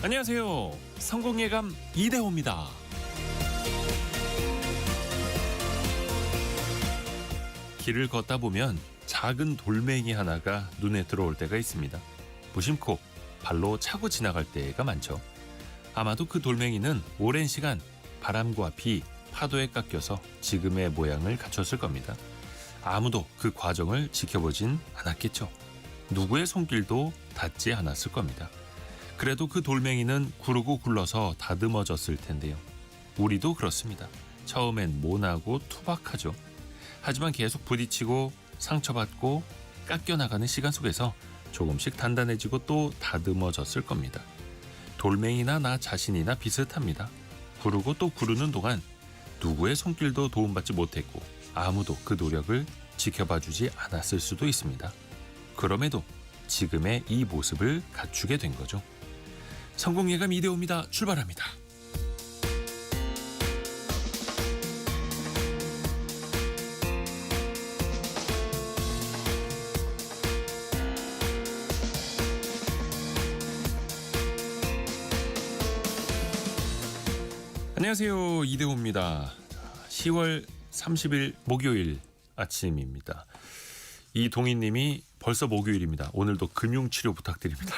안녕하세요. 성공예감 이대호입니다. 길을 걷다 보면 작은 돌멩이 하나가 눈에 들어올 때가 있습니다. 무심코 발로 차고 지나갈 때가 많죠. 아마도 그 돌멩이는 오랜 시간 바람과 비, 파도에 깎여서 지금의 모양을 갖췄을 겁니다. 아무도 그 과정을 지켜보진 않았겠죠. 누구의 손길도 닿지 않았을 겁니다. 그래도 그 돌멩이는 구르고 굴러서 다듬어졌을 텐데요. 우리도 그렇습니다. 처음엔 모나고 투박하죠. 하지만 계속 부딪히고 상처받고 깎여나가는 시간 속에서 조금씩 단단해지고 또 다듬어졌을 겁니다. 돌멩이나 나 자신이나 비슷합니다. 구르고 또 구르는 동안 누구의 손길도 도움받지 못했고 아무도 그 노력을 지켜봐주지 않았을 수도 있습니다. 그럼에도 지금의 이 모습을 갖추게 된 거죠. 성공예감 이대호입니다. 출발합니다. 안녕하세요. 이대호입니다. 10월 30일 목요일 아침입니다. 이동희님이 벌써 목요일입니다. 오늘도 금융치료 부탁드립니다.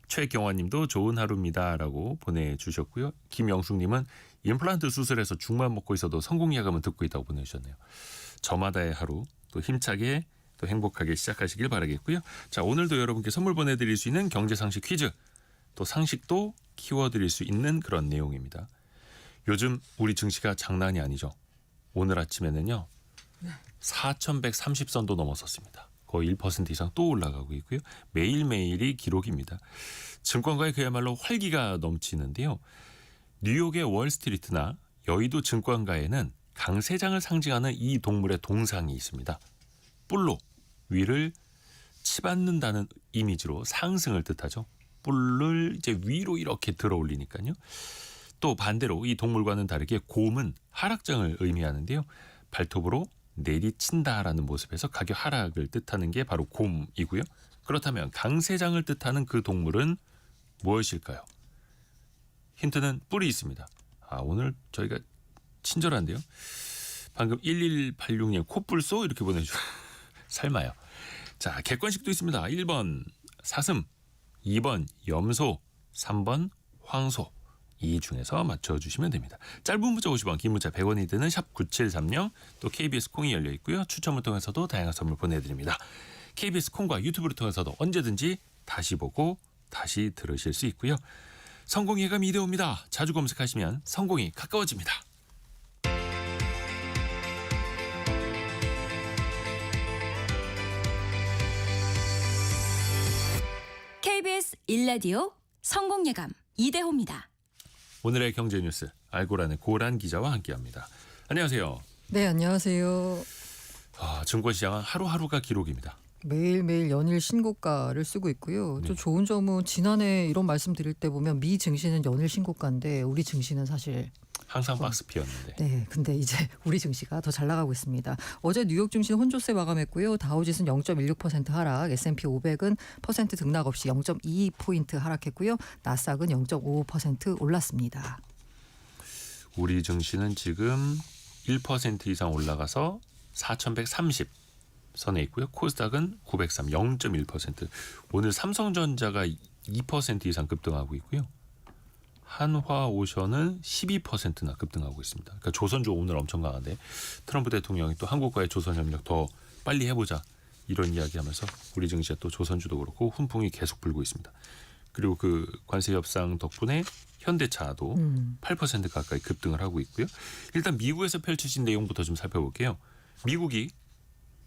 최경화님도 좋은 하루입니다 라고 보내주셨고요. 김영숙님은 임플란트 수술해서 죽만 먹고 있어도 성공예감은 듣고 있다고 보내주셨네요. 저마다의 하루 또 힘차게 또 행복하게 시작하시길 바라겠고요. 자, 오늘도 여러분께 선물 보내드릴 수 있는 경제상식 퀴즈 또 상식도 키워드릴 수 있는 그런 내용입니다. 요즘 우리 증시가 장난이 아니죠. 오늘 아침에는요. 4,130선도 넘었었습니다. 거의 1% 이상 또 올라가고 있고요. 매일매일이 기록입니다. 증권가에 그야말로 활기가 넘치는데요. 뉴욕의 월스트리트나 여의도 증권가에는 강세장을 상징하는 이 동물의 동상이 있습니다. 뿔로 위를 치받는다는 이미지로 상승을 뜻하죠. 뿔을 이제 위로 이렇게 들어 올리니까요. 또 반대로 이 동물과는 다르게 곰은 하락장을 의미하는데요. 발톱으로 내리친다라는 모습에서 가격 하락을 뜻하는 게 바로 곰이고요. 그렇다면 강세장을 뜻하는 그 동물은 무엇일까요? 힌트는 뿔이 있습니다. 오늘 저희가 친절한데요. 방금 1186님 코뿔소 이렇게 보내주고 설마요. 자, 객관식도 있습니다. 1번 사슴, 2번 염소, 3번 황소. 이 중에서 맞춰주시면 됩니다. 짧은 문자 50원, 긴 문자 100원이 드는 샵 9730, 또 KBS 콩이 열려 있고요. 추첨을 통해서도 다양한 선물 보내드립니다. KBS 콩과 유튜브를 통해서도 언제든지 다시 보고 다시 들으실 수 있고요. 성공예감 이대호입니다. 자주 검색하시면 성공이 가까워집니다. KBS 1라디오 성공예감 이대호입니다. 오늘의 경제뉴스 알고란의 고란 기자와 함께합니다. 안녕하세요. 네, 안녕하세요. 증권시장은 하루하루가 기록입니다. 매일매일 연일 신고가를 쓰고 있고요. 또 좋은 점은 지난해 이런 말씀 드릴 때 보면 미 증시는 연일 신고가인데 우리 증시는 사실 항상 박스 피었는데. 네, 근데 이제 우리 증시가 더 잘 나가고 있습니다. 어제 뉴욕 증시는 혼조세 마감했고요. 다우지수는 0.16% 하락, S&P 500은 퍼센트 등락 없이 0.22포인트 하락했고요. 나스닥은 0.55% 올랐습니다. 우리 증시는 지금 1% 이상 올라가서 4,130 선에 있고요. 코스닥은 903, 0.1%. 오늘 삼성전자가 2% 이상 급등하고 있고요. 한화오션은 12%나 급등하고 있습니다. 그러니까 조선주 오늘 엄청 강한데 트럼프 대통령이 또 한국과의 조선협력 더 빨리 해보자 이런 이야기하면서 우리 증시가 또 조선주도 그렇고 훈풍이 계속 불고 있습니다. 그리고 그 관세 협상 덕분에 현대차도 8% 가까이 급등을 하고 있고요. 일단 미국에서 펼쳐진 내용부터 좀 살펴볼게요. 미국이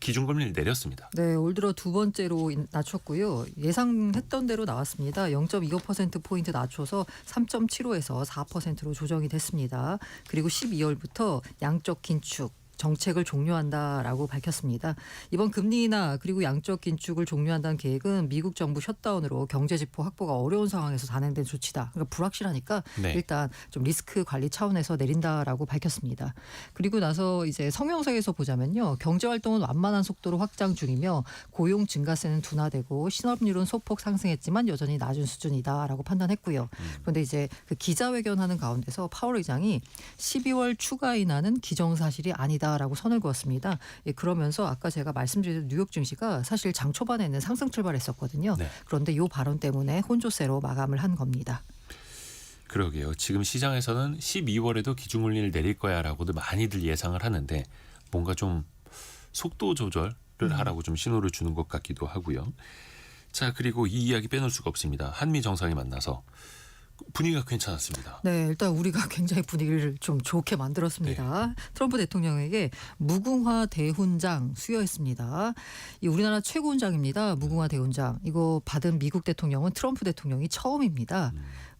기준금리를 내렸습니다. 네, 올 들어 두 번째로 낮췄고요. 예상했던 대로 나왔습니다. 0.25%포인트 낮춰서 3.75에서 4%로 조정이 됐습니다. 그리고 12월부터 양적 긴축, 정책을 종료한다라고 밝혔습니다. 이번 금리 인하 그리고 양적 긴축을 종료한다는 계획은 미국 정부 셧다운으로 경제 지표 확보가 어려운 상황에서 단행된 조치다. 그러니까 불확실하니까 네. 일단 좀 리스크 관리 차원에서 내린다라고 밝혔습니다. 그리고 나서 이제 성명서에서 보자면요. 경제 활동은 완만한 속도로 확장 중이며 고용 증가세는 둔화되고 실업률은 소폭 상승했지만 여전히 낮은 수준이다라고 판단했고요. 그런데 이제 그 기자회견하는 가운데서 파월 의장이 12월 추가 인하는 기정사실이 아니다라고 선을 그었습니다. 예, 그러면서 아까 제가 말씀드린 뉴욕 증시가 사실 장 초반에는 상승 출발했었거든요. 네. 그런데 이 발언 때문에 혼조세로 마감을 한 겁니다. 그러게요. 지금 시장에서는 12월에도 기준금리를 내릴 거야라고도 많이들 예상을 하는데 뭔가 좀 속도 조절을 하라고 좀 신호를 주는 것 같기도 하고요. 자, 그리고 이 이야기 빼놓을 수가 없습니다. 한미 정상이 만나서 분위기가 괜찮았습니다. 네, 일단 우리가 굉장히 분위기를 좀 좋게 만들었습니다. 트럼프 대통령에게 무궁화 대훈장 수여했습니다. 이 우리나라 최고 훈장입니다. 무궁화 대훈장. 이거 받은 미국 대통령은 트럼프 대통령이 처음입니다.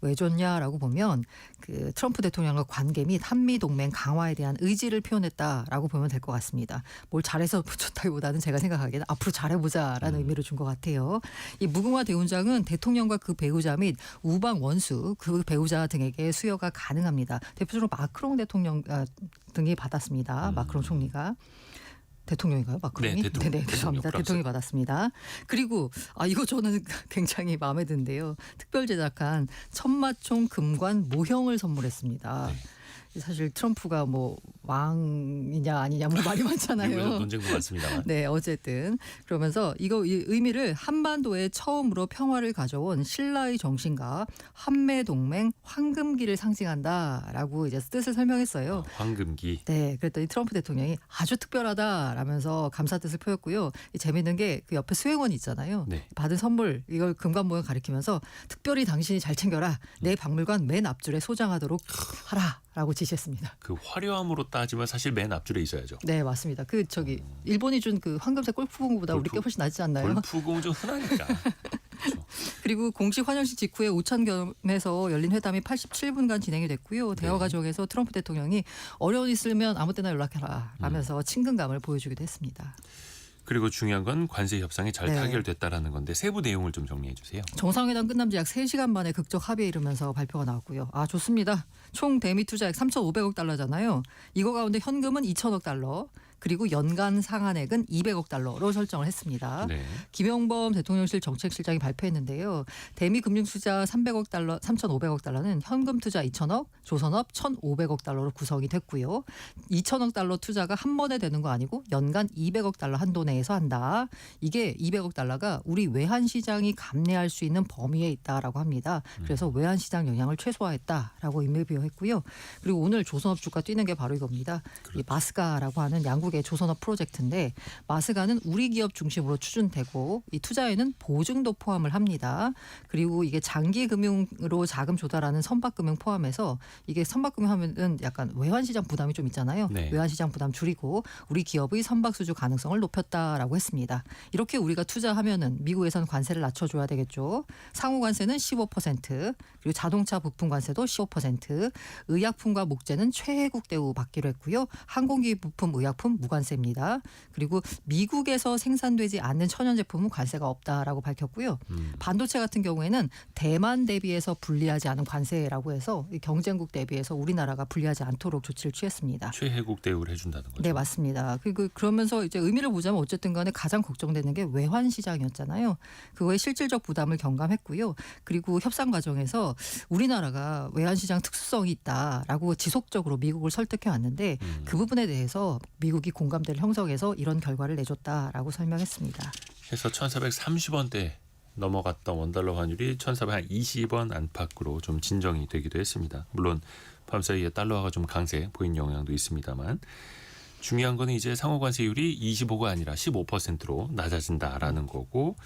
왜 줬냐라고 보면 그 트럼프 대통령과 관계 및 한미 동맹 강화에 대한 의지를 표현했다라고 보면 될 것 같습니다. 뭘 잘해서 줬다기보다는 제가 생각하기에는 앞으로 잘해보자라는 의미를 준 것 같아요. 이 무궁화 대훈장은 대통령과 그 배우자 및 우방 원수 그 배우자 등에게 수여가 가능합니다. 대표적으로 마크롱 대통령 등이 받았습니다. 마크롱 총리가. 대통령인가요? 마크롱이? 네, 대통령. 네네, 죄송합니다. 프랑스. 대통령이 받았습니다. 그리고 이거 저는 굉장히 마음에 드는데요. 특별 제작한 천마총 금관 모형을 선물했습니다. 네. 사실 트럼프가 뭐 왕이냐 아니냐 뭐 말이 미국에서 많잖아요. 논쟁도 많습니다만. 네, 어쨌든 그러면서 이 의미를 한반도에 처음으로 평화를 가져온 신라의 정신과 한미 동맹 황금기를 상징한다라고 이제 뜻을 설명했어요. 황금기. 네, 그랬더니 트럼프 대통령이 아주 특별하다라면서 감사 뜻을 표했고요. 재미있는 게 그 옆에 수행원이 있잖아요. 네. 받은 선물 이걸 금관 모형 가리키면서 특별히 당신이 잘 챙겨라. 내 박물관 맨 앞줄에 소장하도록 하라라고 지시했습니다. 그 화려함으로 따지면 사실 맨 앞줄에 있어야죠. 네, 맞습니다. 그 저기 일본이 준 그 황금색 골프공보다 우리 게 훨씬 낫지 않나요? 골프공은 좀 흔하니까. 그렇죠. 그리고 공식 환영식 직후에 오찬겸에서 열린 회담이 87분간 진행이 됐고요. 대화 네. 과정에서 트럼프 대통령이 어려운 일 있으면 아무 때나 연락해라 라면서 친근감을 보여주기도 했습니다. 그리고 중요한 건 관세 협상이 잘 네. 타결됐다라는 건데 세부 내용을 좀 정리해 주세요. 정상회담 끝난 지 약 3시간 만에 극적 합의에 이르면서 발표가 나왔고요. 좋습니다. 총 대미 투자액 3,500억 달러잖아요. 이거 가운데 현금은 2,000억 달러 그리고 연간 상한액은 200억 달러로 설정을 했습니다. 네. 김영범 대통령실 정책실장이 발표했는데요. 대미 금융투자 300억 달러, 3,500억 달러는 현금 투자 2,000억, 조선업 1,500억 달러로 구성이 됐고요. 2,000억 달러 투자가 한 번에 되는 거 아니고 연간 200억 달러 한도 내에서 한다. 이게 200억 달러가 우리 외환 시장이 감내할 수 있는 범위에 있다라고 합니다. 그래서 외환 시장 영향을 최소화했다라고 의미부여했고요. 그리고 오늘 조선업 주가 뛰는 게 바로 이겁니다. 이 마스가라고 하는 양국의 조선업 프로젝트인데 마스가는 우리 기업 중심으로 추진되고 이 투자에는 보증도 포함을 합니다. 그리고 이게 장기 금융으로 자금 조달하는 선박금융 포함해서 이게 선박금융 하면은 약간 외환시장 부담이 좀 있잖아요. 네. 외환시장 부담 줄이고 우리 기업의 선박 수주 가능성을 높였다라고 했습니다. 이렇게 우리가 투자하면은 미국에선 관세를 낮춰줘야 되겠죠. 상호 관세는 15% 그리고 자동차 부품 관세도 15% 의약품과 목재는 최혜국 대우 받기로 했고요. 항공기 부품 의약품 무관세입니다. 그리고 미국에서 생산되지 않는 천연 제품은 관세가 없다라고 밝혔고요. 반도체 같은 경우에는 대만 대비해서 불리하지 않은 관세라고 해서 경쟁국 대비해서 우리나라가 불리하지 않도록 조치를 취했습니다. 최혜국 대우를 해준다는 거죠. 네, 맞습니다. 그러면서 이제 의미를 보자면 어쨌든 간에 가장 걱정되는 게 외환 시장이었잖아요. 그거의 실질적 부담을 경감했고요. 그리고 협상 과정에서 우리나라가 외환 시장 특수성이 있다라고 지속적으로 미국을 설득해 왔는데 그 부분에 대해서 미국이 공감대를 형성해서 이런 결과를 내줬다라고 설명했습니다. 해서 1,430원대 넘어갔던 원달러 환율이 1,420원 안팎으로 좀 진정이 되기도 했습니다. 물론 밤사이에 달러화가 좀 강세 보인 영향도 있습니다만 중요한 거는 이제 상호관세율이 25가 아니라 15%로 낮아진다라는 거고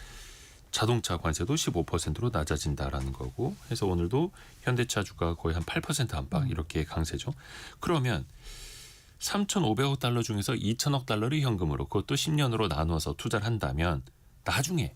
자동차 관세도 15%로 낮아진다라는 거고 해서 오늘도 현대차 주가가 거의 한 8% 안팎 이렇게 강세죠. 그러면 3,500억 달러 중에서 2,000억 달러를 현금으로 그것도 10년으로 나눠서 투자를 한다면 나중에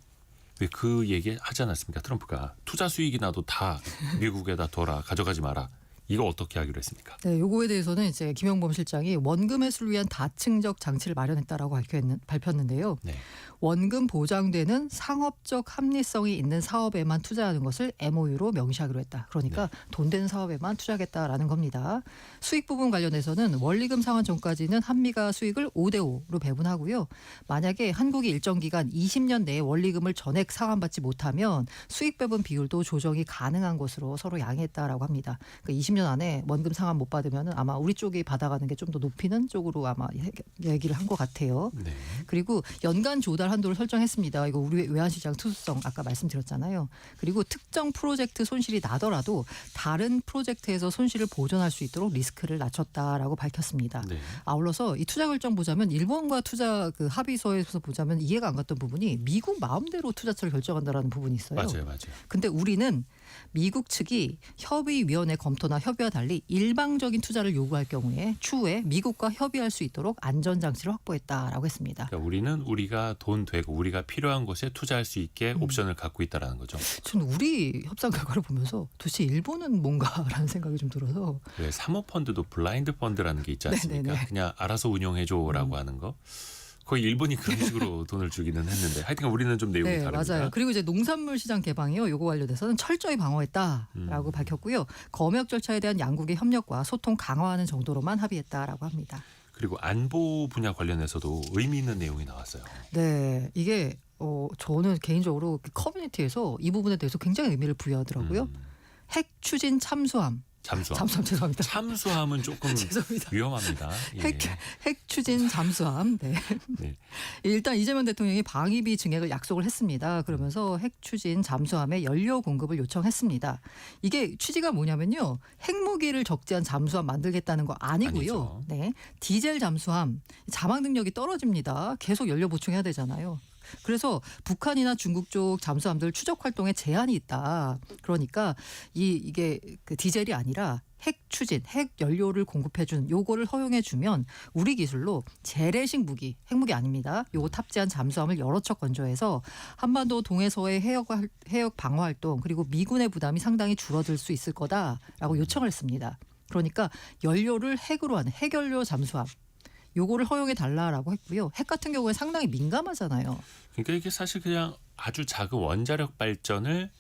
왜 그 얘기 하지 않았습니까? 트럼프가 투자 수익이 나도 다 미국에다 둬라 가져가지 마라 이거 어떻게 하기로 했습니까? 네, 요거에 대해서는 이제 김영범 실장이 원금 회수를 위한 다층적 장치를 마련했다라고 밝혔는데요. 네. 원금 보장되는 상업적 합리성이 있는 사업에만 투자하는 것을 MOU로 명시하기로 했다. 그러니까 돈 되는 사업에만 투자하겠다라는 겁니다. 수익 부분 관련해서는 원리금 상환 전까지는 한미가 수익을 5대5로 배분하고요. 만약에 한국이 일정 기간 20년 내에 원리금을 전액 상환받지 못하면 수익 배분 비율도 조정이 가능한 것으로 서로 양해했다라고 합니다. 그러니까 20년 안에 원금 상환 못 받으면 아마 우리 쪽이 받아가는 게 좀 더 높이는 쪽으로 아마 얘기를 한 것 같아요. 네. 그리고 연간 조달 한도를 설정했습니다. 이거 우리 외환시장 투수성 아까 말씀드렸잖아요. 그리고 특정 프로젝트 손실이 나더라도 다른 프로젝트에서 손실을 보전할 수 있도록 리스크를 낮췄다라고 밝혔습니다. 네. 아울러서 이 투자 결정 보자면 일본과 투자 그 합의서에서 보자면 이해가 안 갔던 부분이 미국 마음대로 투자처를 결정한다라는 부분이 있어요. 맞아요. 근데 우리는 미국 측이 협의위원회 검토나 협의와 달리 일방적인 투자를 요구할 경우에 추후에 미국과 협의할 수 있도록 안전장치를 확보했다라고 했습니다. 그러니까 우리는 우리가 돈 되고 우리가 필요한 곳에 투자할 수 있게 옵션을 갖고 있다라는 거죠. 저는 우리 협상 결과를 보면서 도대체 일본은 뭔가라는 생각이 좀 들어서 왜 사모펀드도 블라인드 펀드라는 게 있지 않습니까? 네네네. 그냥 알아서 운영해줘라고 하는 거. 거의 일본이 그런 식으로 돈을 주기는 했는데 하여튼 우리는 좀 내용이 네, 다릅니다. 맞아요. 그리고 이제 농산물 시장 개방이요. 요거 관련돼서는 철저히 방어했다라고 밝혔고요. 검역 절차에 대한 양국의 협력과 소통 강화하는 정도로만 합의했다라고 합니다. 그리고 안보 분야 관련해서도 의미 있는 내용이 나왔어요. 네, 이게 저는 개인적으로 그 커뮤니티에서 이 부분에 대해서 굉장히 의미를 부여하더라고요. 핵 추진 참수함. 잠수함. 죄송합니다. 참수함은 조금 죄송합니다. 위험합니다. 예. 핵 추진 잠수함. 네. 네. 일단 이재명 대통령이 방위비 증액을 약속을 했습니다. 그러면서 핵 추진 잠수함의 연료 공급을 요청했습니다. 이게 취지가 뭐냐면요. 핵무기를 적재한 잠수함 만들겠다는 거 아니고요. 아니죠. 네. 디젤 잠수함 자막 능력이 떨어집니다. 계속 연료 보충해야 되잖아요. 그래서 북한이나 중국 쪽 잠수함들 추적 활동에 제한이 있다. 그러니까 이게 그 디젤이 아니라 핵 추진, 핵 연료를 공급해준 요거를 허용해주면 우리 기술로 재래식 무기, 핵무기 아닙니다. 요거 탑재한 잠수함을 여러 척 건조해서 한반도 동해서의 해역 방어 활동 그리고 미군의 부담이 상당히 줄어들 수 있을 거다라고 요청을 했습니다. 그러니까 연료를 핵으로 하는 핵연료 잠수함. 요거를 허용해 달라라고 했고요. 핵 같은 경우에 상당히 민감하잖아요. 그러니까 이게 사실 그냥 아주 작은 원자력 발전을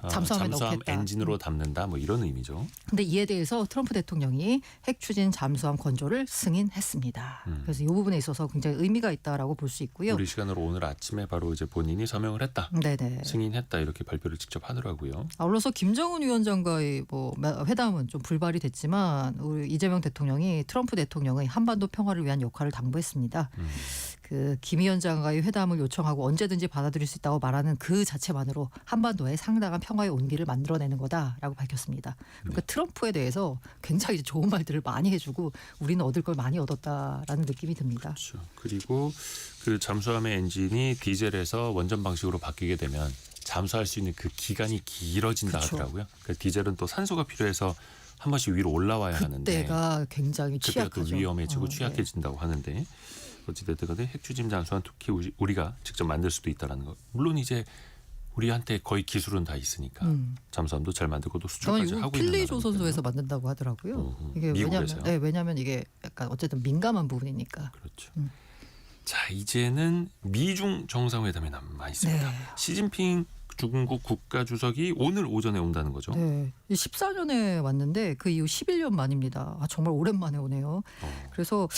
잠수함에 잠수함 넣겠다. 엔진으로 담는다 뭐 이런 의미죠. 근데 이에 대해서 트럼프 대통령이 핵 추진 잠수함 건조를 승인했습니다. 그래서 이 부분에 있어서 굉장히 의미가 있다라고 볼 수 있고요. 우리 시간으로 오늘 아침에 바로 이제 본인이 서명을 했다. 네네. 승인했다 이렇게 발표를 직접 하더라고요. 아울러서 김정은 위원장과의 회담은 좀 불발이 됐지만 우리 이재명 대통령이 트럼프 대통령의 한반도 평화를 위한 역할을 당부했습니다. 그 김 위원장과의 회담을 요청하고 언제든지 받아들일 수 있다고 말하는 그 자체만으로 한반도에 상당한 평화의 온기를 만들어내는 거다라고 밝혔습니다. 그러니까 트럼프에 대해서 굉장히 좋은 말들을 많이 해주고 우리는 얻을 걸 많이 얻었다라는 느낌이 듭니다. 그렇죠. 그리고 그 잠수함의 엔진이 디젤에서 원전 방식으로 바뀌게 되면 잠수할 수 있는 그 기간이 길어진다 그렇죠. 하더라고요. 그러니까 디젤은 또 산소가 필요해서 한 번씩 위로 올라와야 하는데 그때가 굉장히 그때가 또 취약하죠. 위험해지고 네. 취약해진다고 하는데 어찌됐든 간에 핵추진 잠수함 특히 우리가 직접 만들 수도 있다는 거. 물론 이제 우리한테 거의 기술은 다 있으니까 잠수함도 잘 만들고 또 수출까지 이거 하고 있는 필리 나라니까요. 조선소에서 만든다고 하더라고요. 이게 미국에서요? 왜냐하면 이게 약간 어쨌든 민감한 부분이니까. 그렇죠. 자 이제는 미중 정상회담이 남아 있습니다. 네. 시진핑 중국 국가주석이 오늘 오전에 온다는 거죠. 네. 14년에 왔는데 그 이후 11년 만입니다. 정말 오랜만에 오네요. 그래서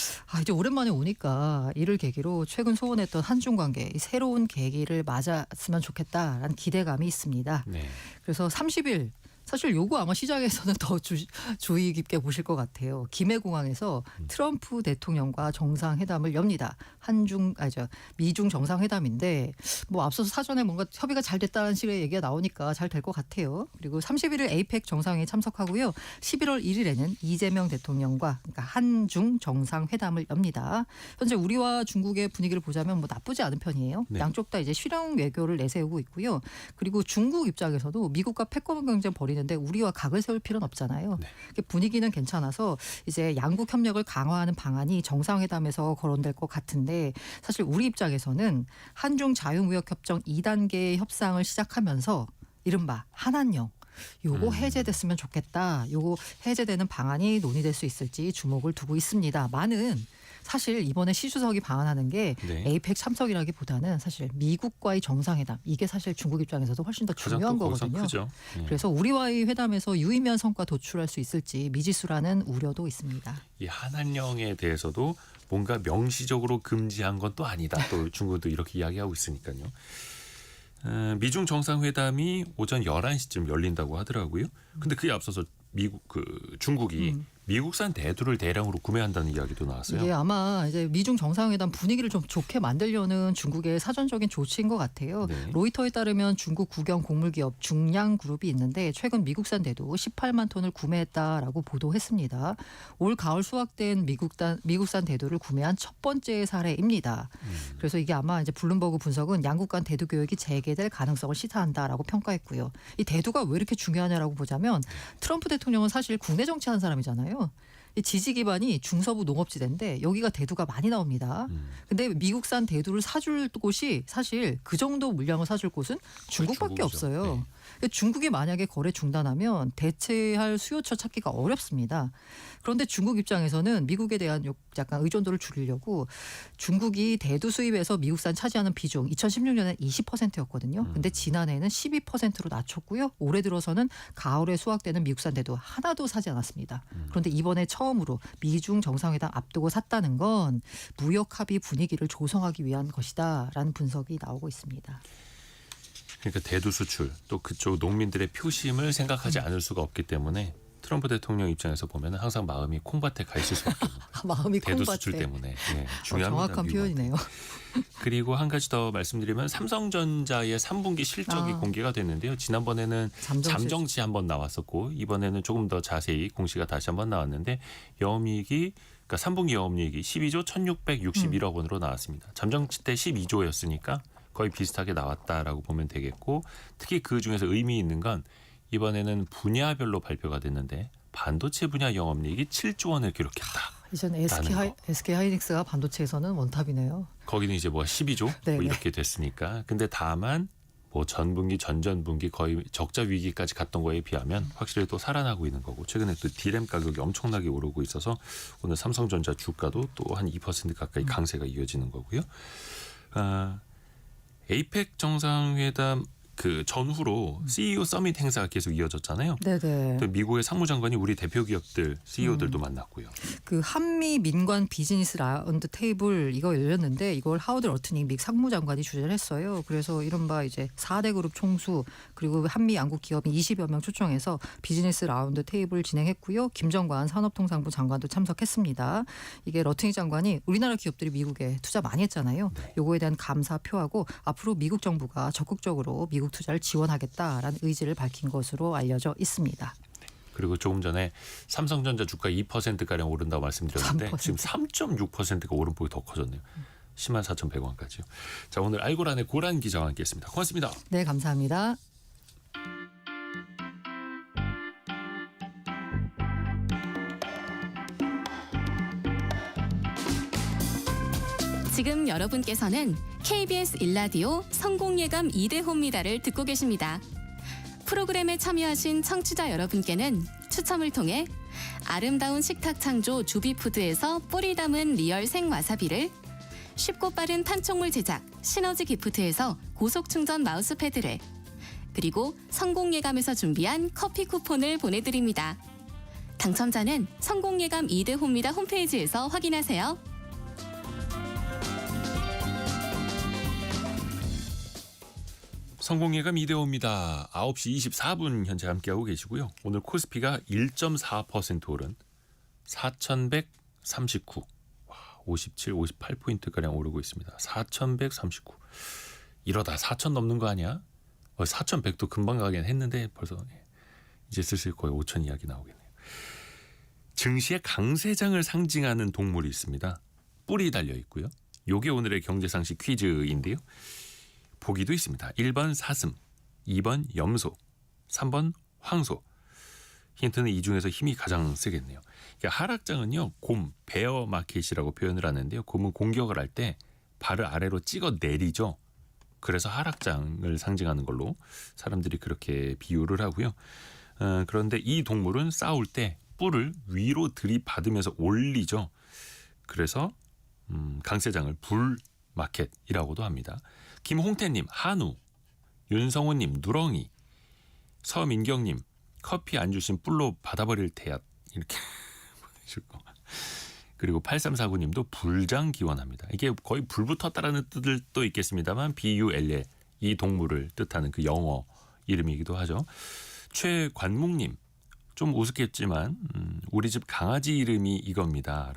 이제 오랜만에 오니까 이를 계기로 최근 소원했던 한중 관계 이 새로운 계기를 맞았으면 좋겠다라는 기대감이 있습니다. 네. 그래서 30일 사실 요거 아마 시장에서는 더 주의 깊게 보실 것 같아요. 김해공항에서 트럼프 대통령과 정상회담을 엽니다. 미중 정상회담인데 뭐 앞서서 사전에 뭔가 협의가 잘 됐다는 식의 얘기가 나오니까 잘 될 것 같아요. 그리고 31일 에이펙 정상회의 참석하고요. 11월 1일에는 이재명 대통령과 그러니까 한중 정상회담을 엽니다. 현재 우리와 중국의 분위기를 보자면 뭐 나쁘지 않은 편이에요. 네. 양쪽 다 이제 실용 외교를 내세우고 있고요. 그리고 중국 입장에서도 미국과 패권 경쟁 벌이는데 우리와 각을 세울 필요는 없잖아요. 네. 분위기는 괜찮아서 이제 양국 협력을 강화하는 방안이 정상회담에서 거론될 것 같은데 사실 우리 입장에서는 한중 자유무역협정 2단계 협상을 시작하면서 이른바 한한령 요거 해제됐으면 좋겠다. 요거 해제되는 방안이 논의될 수 있을지 주목을 두고 있습니다. 많은 사실 이번에 시 주석이 방한하는 게 네. 에이펙 참석이라기보다는 사실 미국과의 정상회담 이게 사실 중국 입장에서도 훨씬 더 중요한 거거든요. 크죠. 그래서 우리와의 회담에서 유의미한 성과 도출할 수 있을지 미지수라는 우려도 있습니다. 이 한한령에 대해서도 뭔가 명시적으로 금지한 건 또 아니다. 또 중국도 이렇게 이야기하고 있으니까요. 미중 정상회담이 오전 11시쯤 열린다고 하더라고요. 근데 그에 앞서서 중국이 미국산 대두를 대량으로 구매한다는 이야기도 나왔어요. 이게 아마 이제 미중 정상회담 분위기를 좀 좋게 만들려는 중국의 사전적인 조치인 것 같아요. 네. 로이터에 따르면 중국 국영 곡물기업 중량그룹이 있는데 최근 미국산 대두 18만 톤을 구매했다라고 보도했습니다. 올 가을 수확된 미국산 대두를 구매한 첫 번째 사례입니다. 그래서 이게 아마 이제 블룸버그 분석은 양국 간 대두 교역이 재개될 가능성을 시사한다라고 평가했고요. 이 대두가 왜 이렇게 중요하냐라고 보자면 트럼프 대통령은 사실 국내 정치하는 사람이잖아요. 이 지지 기반이 중서부 농업지대인데 여기가 대두가 많이 나옵니다. 근데 미국산 대두를 사줄 곳이 사실 그 정도 물량을 사줄 곳은 중국밖에 중국이죠. 없어요. 네. 그러니까 중국이 만약에 거래 중단하면 대체할 수요처 찾기가 어렵습니다. 그런데 중국 입장에서는 미국에 대한 약간 의존도를 줄이려고 중국이 대두 수입에서 미국산 차지하는 비중 2016년에 20%였거든요. 근데 지난해에는 12%로 낮췄고요. 올해 들어서는 가을에 수확되는 미국산 대두 하나도 사지 않았습니다. 그런데 이번에 처음으로 미중 정상회담 앞두고 샀다는 건 무역 합의 분위기를 조성하기 위한 것이다라는 분석이 나오고 있습니다. 그러니까 대두 수출 또 그쪽 농민들의 표심을 생각하지 않을 수가 없기 때문에 트럼프 대통령 입장에서 보면 항상 마음이 콩밭에 가 있을 수밖에 없는 마음이 대두 콩밭에. 수출 때문에 중요합니다. 정확한 미국한테. 표현이네요. 그리고 한 가지 더 말씀드리면 삼성전자의 3분기 실적이 공개가 됐는데요. 지난번에는 잠정치 한번 나왔었고 이번에는 조금 더 자세히 공시가 다시 한번 나왔는데 영업이익이 그러니까 3분기 영업이익이 12조 1,661억 원으로 나왔습니다. 잠정치 때 12조였으니까 거의 비슷하게 나왔다라고 보면 되겠고 특히 그 중에서 의미 있는 건 이번에는 분야별로 발표가 됐는데 반도체 분야 영업이익이 7조 원을 기록했다. 이전 SK 하이닉스가 반도체에서는 원탑이네요. 거기는 이제 뭐 12조 네네. 뭐 이렇게 됐으니까. 근데 다만 뭐 전분기 전전분기 거의 적자 위기까지 갔던 거에 비하면 확실히 또 살아나고 있는 거고 최근에 또 디램 가격이 엄청나게 오르고 있어서 오늘 삼성전자 주가도 또 한 2% 가까이 강세가 이어지는 거고요. 에이펙 정상회담 그 전후로 CEO 서밋 행사가 계속 이어졌잖아요. 네네. 또 미국의 상무장관이 우리 대표 기업들 CEO들도 만났고요. 그 한미 민관 비즈니스 라운드 테이블 이거 열렸는데 이걸 하워드 러트닉 미 상무장관이 주재를 했어요. 그래서 이른바 이제 4대 그룹 총수 그리고 한미 양국 기업인 20여 명 초청해서 비즈니스 라운드 테이블 진행했고요. 김정관 산업통상부 장관도 참석했습니다. 이게 러트닉 장관이 우리나라 기업들이 미국에 투자 많이 했잖아요. 요거에 대한 감사 표하고 앞으로 미국 정부가 적극적으로 미국 투자를 지원하겠다라는 의지를 밝힌 것으로 알려져 있습니다. 그리고 조금 전에 삼성전자 주가 2%가량 오른다고 말씀드렸는데 3%. 지금 3.6%가 오름폭이 더 커졌네요. 104,100원까지요. 자, 오늘 알고란의 고란 기자와 함께했습니다. 고맙습니다. 네, 감사합니다. 지금 여러분께서는 KBS 일라디오 성공예감 2대호입니다를 듣고 계십니다. 프로그램에 참여하신 청취자 여러분께는 추첨을 통해 아름다운 식탁 창조 주비푸드에서 뿌리 담은 리얼 생와사비를 쉽고 빠른 판촉물 제작 시너지 기프트에서 고속 충전 마우스패드를 그리고 성공예감에서 준비한 커피 쿠폰을 보내드립니다. 당첨자는 성공예감 2대호입니다 홈페이지에서 확인하세요. 성공예감 2대5입니다. 9시 24분 현재 함께하고 계시고요. 오늘 코스피가 1.4% 오른 4,139. 57, 58포인트가량 오르고 있습니다. 4,139. 이러다 4,000 넘는 거 아니야? 4,100도 금방 가긴 했는데 벌써 이제 슬슬 거의 5,000 이야기 나오겠네요. 증시의 강세장을 상징하는 동물이 있습니다. 뿔이 달려 있고요. 요게 오늘의 경제상식 퀴즈인데요. 보기도 있습니다. 1번 사슴, 2번 염소, 3번 황소. 힌트는 이 중에서 힘이 가장 세겠네요. 그러니까 하락장은요. 곰, 베어 마켓이라고 표현을 하는데요. 곰은 공격을 할 때 발을 아래로 찍어 내리죠. 그래서 하락장을 상징하는 걸로 사람들이 그렇게 비유를 하고요. 그런데 이 동물은 싸울 때 뿔을 위로 들이받으면서 올리죠. 그래서 강세장을 불마켓이라고도 합니다. 김홍태님 한우, 윤성호님 누렁이, 서민경님 커피 안 주신 뿔로 받아버릴 테야 이렇게 보내주고, 그리고 8349님도 불장 기원합니다. 이게 거의 불 붙었다라는 뜻도 있겠습니다만 BULL 이 동물을 뜻하는 그 영어 이름이기도 하죠. 최관묵님 좀 우습겠지만 우리 집 강아지 이름이 이겁니다.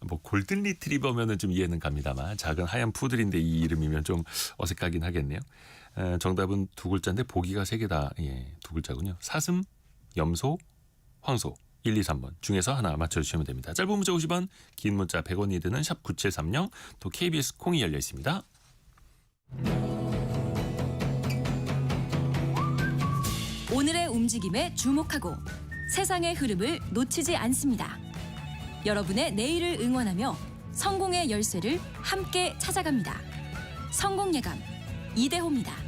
뭐 골든 리트리버면은 좀 이해는 갑니다만 작은 하얀 푸들인데 이 이름이면 좀 어색하긴 하겠네요. 정답은 두 글자인데 보기가 세 개다. 예, 두 글자군요. 사슴, 염소, 황소 1, 2, 3번 중에서 하나 맞춰주시면 됩니다. 짧은 문자 50원, 긴 문자 100원이 드는 샵 9730, 또 KBS 콩이 열려 있습니다. 오늘의 움직임에 주목하고 세상의 흐름을 놓치지 않습니다. 여러분의 내일을 응원하며 성공의 열쇠를 함께 찾아갑니다. 성공예감 이대호입니다.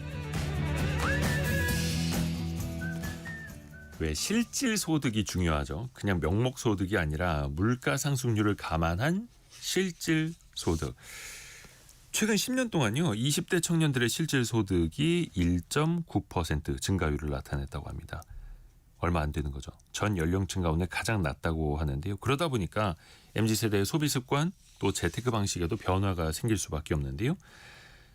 왜 실질 소득이 중요하죠. 그냥 명목 소득이 아니라 물가 상승률을 감안한 실질 소득. 최근 10년 동안요. 20대 청년들의 실질 소득이 1.9% 증가율을 나타냈다고 합니다. 얼마 안 되는 거죠. 전 연령층 가운데 가장 낮다고 하는데요. 그러다 보니까 MZ세대의 소비 습관 또 재테크 방식에도 변화가 생길 수밖에 없는데요.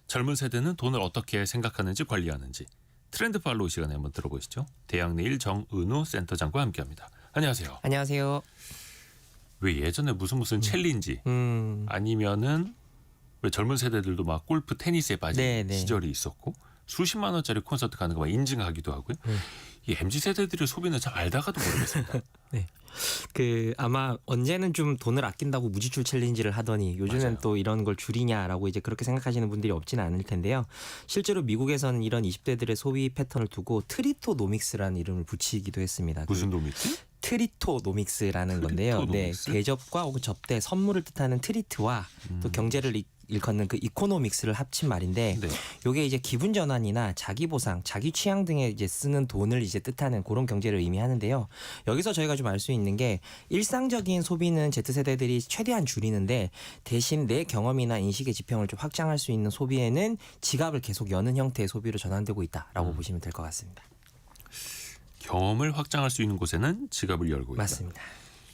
젊은 세대는 돈을 어떻게 생각하는지 관리하는지 트렌드 팔로우 시간에 한번 들어보시죠. 대학내일 정은우 센터장과 함께합니다. 안녕하세요. 안녕하세요. 왜 예전에 무슨 챌린지 아니면은 왜 젊은 세대들도 막 골프 테니스에 빠진 네네. 시절이 있었고 수십만 원짜리 콘서트 가는 거 막 인증하기도 하고요. 이 MZ 세대들의 소비는 참 알다가도 모르겠습니다. 네. 아마 언제는 좀 돈을 아낀다고 무지출 챌린지를 하더니 요즘엔 맞아요. 또 이런 걸 줄이냐라고 이제 그렇게 생각하시는 분들이 없지는 않을 텐데요. 실제로 미국에서는 이런 20대들의 소비 패턴을 두고 트리토노믹스라는 이름을 붙이기도 했습니다. 무슨 놈이지? 트리토노믹스라는 건데요. 네, 트리토노믹스? 대접과 혹은 접대, 선물을 뜻하는 트리트와 또 경제를 일컫는 그 이코노믹스를 합친 말인데, 네. 요게 이제 기분 전환이나 자기 보상, 자기 취향 등에 이제 쓰는 돈을 이제 뜻하는 그런 경제를 의미하는데요. 여기서 저희가 좀 알 수 있는 게 일상적인 소비는 Z세대들이 최대한 줄이는데 대신 내 경험이나 인식의 지평을 좀 확장할 수 있는 소비에는 지갑을 계속 여는 형태의 소비로 전환되고 있다라고 보시면 될 것 같습니다. 경험을 확장할 수 있는 곳에는 지갑을 열고 있다. 맞습니다.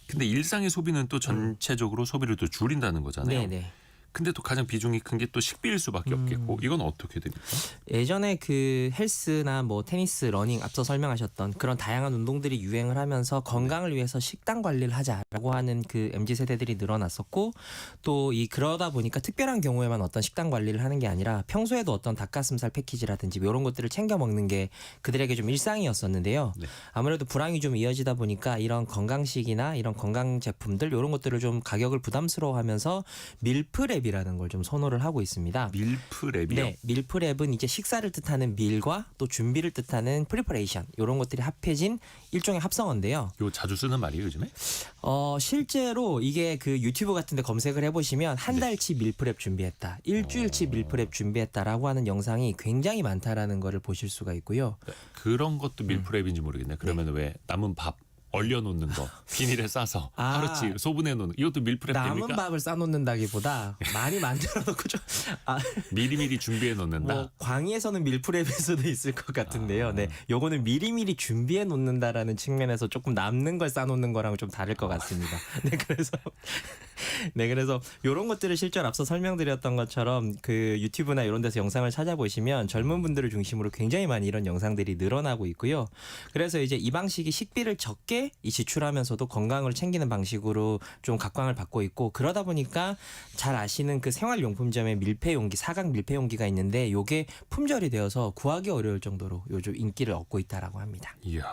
근데 일상의 소비는 또 전체적으로 소비를 또 줄인다는 거잖아요. 네네. 근데 또 가장 비중이 큰 게 또 식비일 수밖에 없겠고 이건 어떻게 됩니까? 예전에 그 헬스나 뭐 테니스, 러닝 앞서 설명하셨던 그런 다양한 운동들이 유행을 하면서 건강을 위해서 식단 관리를 하자라고 하는 그 MZ 세대들이 늘어났었고, 또 그러다 보니까 특별한 경우에만 어떤 식단 관리를 하는 게 아니라 평소에도 어떤 닭가슴살 패키지라든지 이런 것들을 챙겨 먹는 게 그들에게 좀 일상이었었는데요. 네. 아무래도 불황이 좀 이어지다 보니까 이런 건강식이나 이런 건강 제품들 이런 것들을 좀 가격을 부담스러워하면서 밀프랩이라는 걸 좀 선호를 하고 있습니다. 밀프랩이요? 네, 밀프랩은 이제 식사를 뜻하는 밀과 또 준비를 뜻하는 프리퍼레이션 이런 것들이 합해진 일종의 합성어인데요. 이거 자주 쓰는 말이에요 요즘에? 실제로 이게 그 유튜브 같은데 검색을 해보시면 한 달치 밀프랩 준비했다, 일주일치 밀프랩 준비했다라고 하는 영상이 굉장히 많다라는 거를 보실 수가 있고요. 그런 것도 밀프랩인지 모르겠네. 그러면 왜 남은 밥 얼려놓는 거 비닐에 싸서 하루치 소분해 놓는 이것도 밀프랩 남은 됩니까? 밥을 싸놓는다기보다 많이 만들어 놓고 좀 미리미리 준비해 놓는다. 뭐 광희에서는 밀프랩에서도 있을 것 같은데요. 네, 요거는 미리미리 준비해 놓는다라는 측면에서 조금 남는 걸 싸놓는 거랑 좀 다를 것 같습니다. 그래서 이런 것들을 실제로 앞서 설명드렸던 것처럼 그 유튜브나 이런 데서 영상을 찾아보시면 젊은 분들을 중심으로 굉장히 많이 이런 영상들이 늘어나고 있고요. 그래서 이제 이 방식이 식비를 적게 지출하면서도 건강을 챙기는 방식으로 좀 각광을 받고 있고, 그러다 보니까 잘 아시는 그 생활용품점에 밀폐용기, 사각 밀폐용기가 있는데 요게 품절이 되어서 구하기 어려울 정도로 요즘 인기를 얻고 있다라고 합니다. 이야.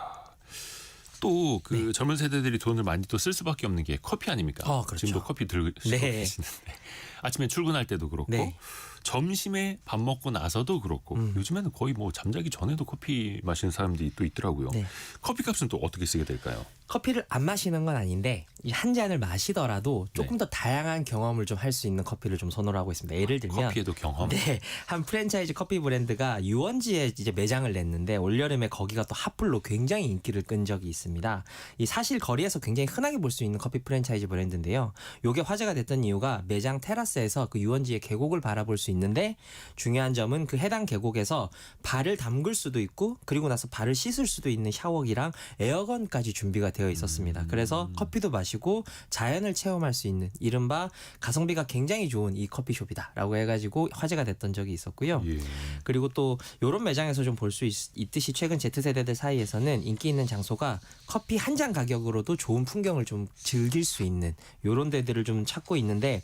또 그 젊은 세대들이 돈을 많이 또 쓸 수밖에 없는 게 커피 아닙니까? 그렇죠. 지금도 커피 들고 네. 계시는데 아침에 출근할 때도 그렇고 네. 점심에 밥 먹고 나서도 그렇고 요즘에는 거의 뭐 잠자기 전에도 커피 마시는 사람들이 또 있더라고요. 네. 커피값은 또 어떻게 쓰게 될까요? 커피를 안 마시는 건 아닌데 이 한 잔을 마시더라도 조금 네. 더 다양한 경험을 좀 할 수 있는 커피를 좀 선호를 하고 있습니다. 예를 들면 커피에도 경험. 네, 한 프랜차이즈 커피 브랜드가 유원지에 이제 매장을 냈는데 올여름에 거기가 또 핫플로 굉장히 인기를 끈 적이 있습니다. 이 사실 거리에서 굉장히 흔하게 볼 수 있는 커피 프랜차이즈 브랜드인데요. 요게 화제가 됐던 이유가 매장 테라스에서 그 유원지의 계곡을 바라볼 수 있는데 중요한 점은 그 해당 계곡에서 발을 담글 수도 있고 그리고 나서 발을 씻을 수도 있는 샤워기랑 에어건까지 준비가 되어 있었습니다. 그래서 커피도 마시고 자연을 체험할 수 있는 이른바 가성비가 굉장히 좋은 이 커피숍이다라고 해가지고 화제가 됐던 적이 있었고요. 예. 그리고 또 이런 매장에서 좀 볼 수 있듯이 최근 Z세대들 사이에서는 인기 있는 장소가 커피 한 잔 가격으로도 좋은 풍경을 좀 즐길 수 있는 이런 데들을 좀 찾고 있는데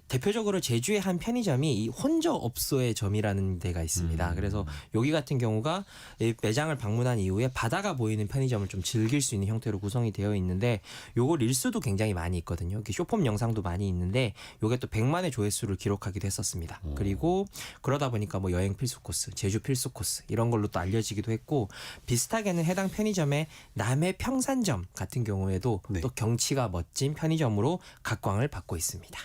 대표적으로 제주의 한 편의점이 이 혼저업소의 점이라는 데가 있습니다. 그래서 여기 같은 경우가 이 매장을 방문한 이후에 바다가 보이는 편의점을 좀 즐길 수 있는 형태로 구성이 되어 있는데 요거 릴스도 굉장히 많이 있거든요. 이렇게 쇼폼 영상도 많이 있는데 요게 또 100만의 조회수를 기록하기도 했었습니다. 그리고 그러다 보니까 뭐 여행 필수 코스, 제주 필수 코스 이런 걸로 또 알려지기도 했고 비슷하게는 해당 편의점의 남해 평산점 같은 경우에도 네. 또 경치가 멋진 편의점으로 각광을 받고 있습니다.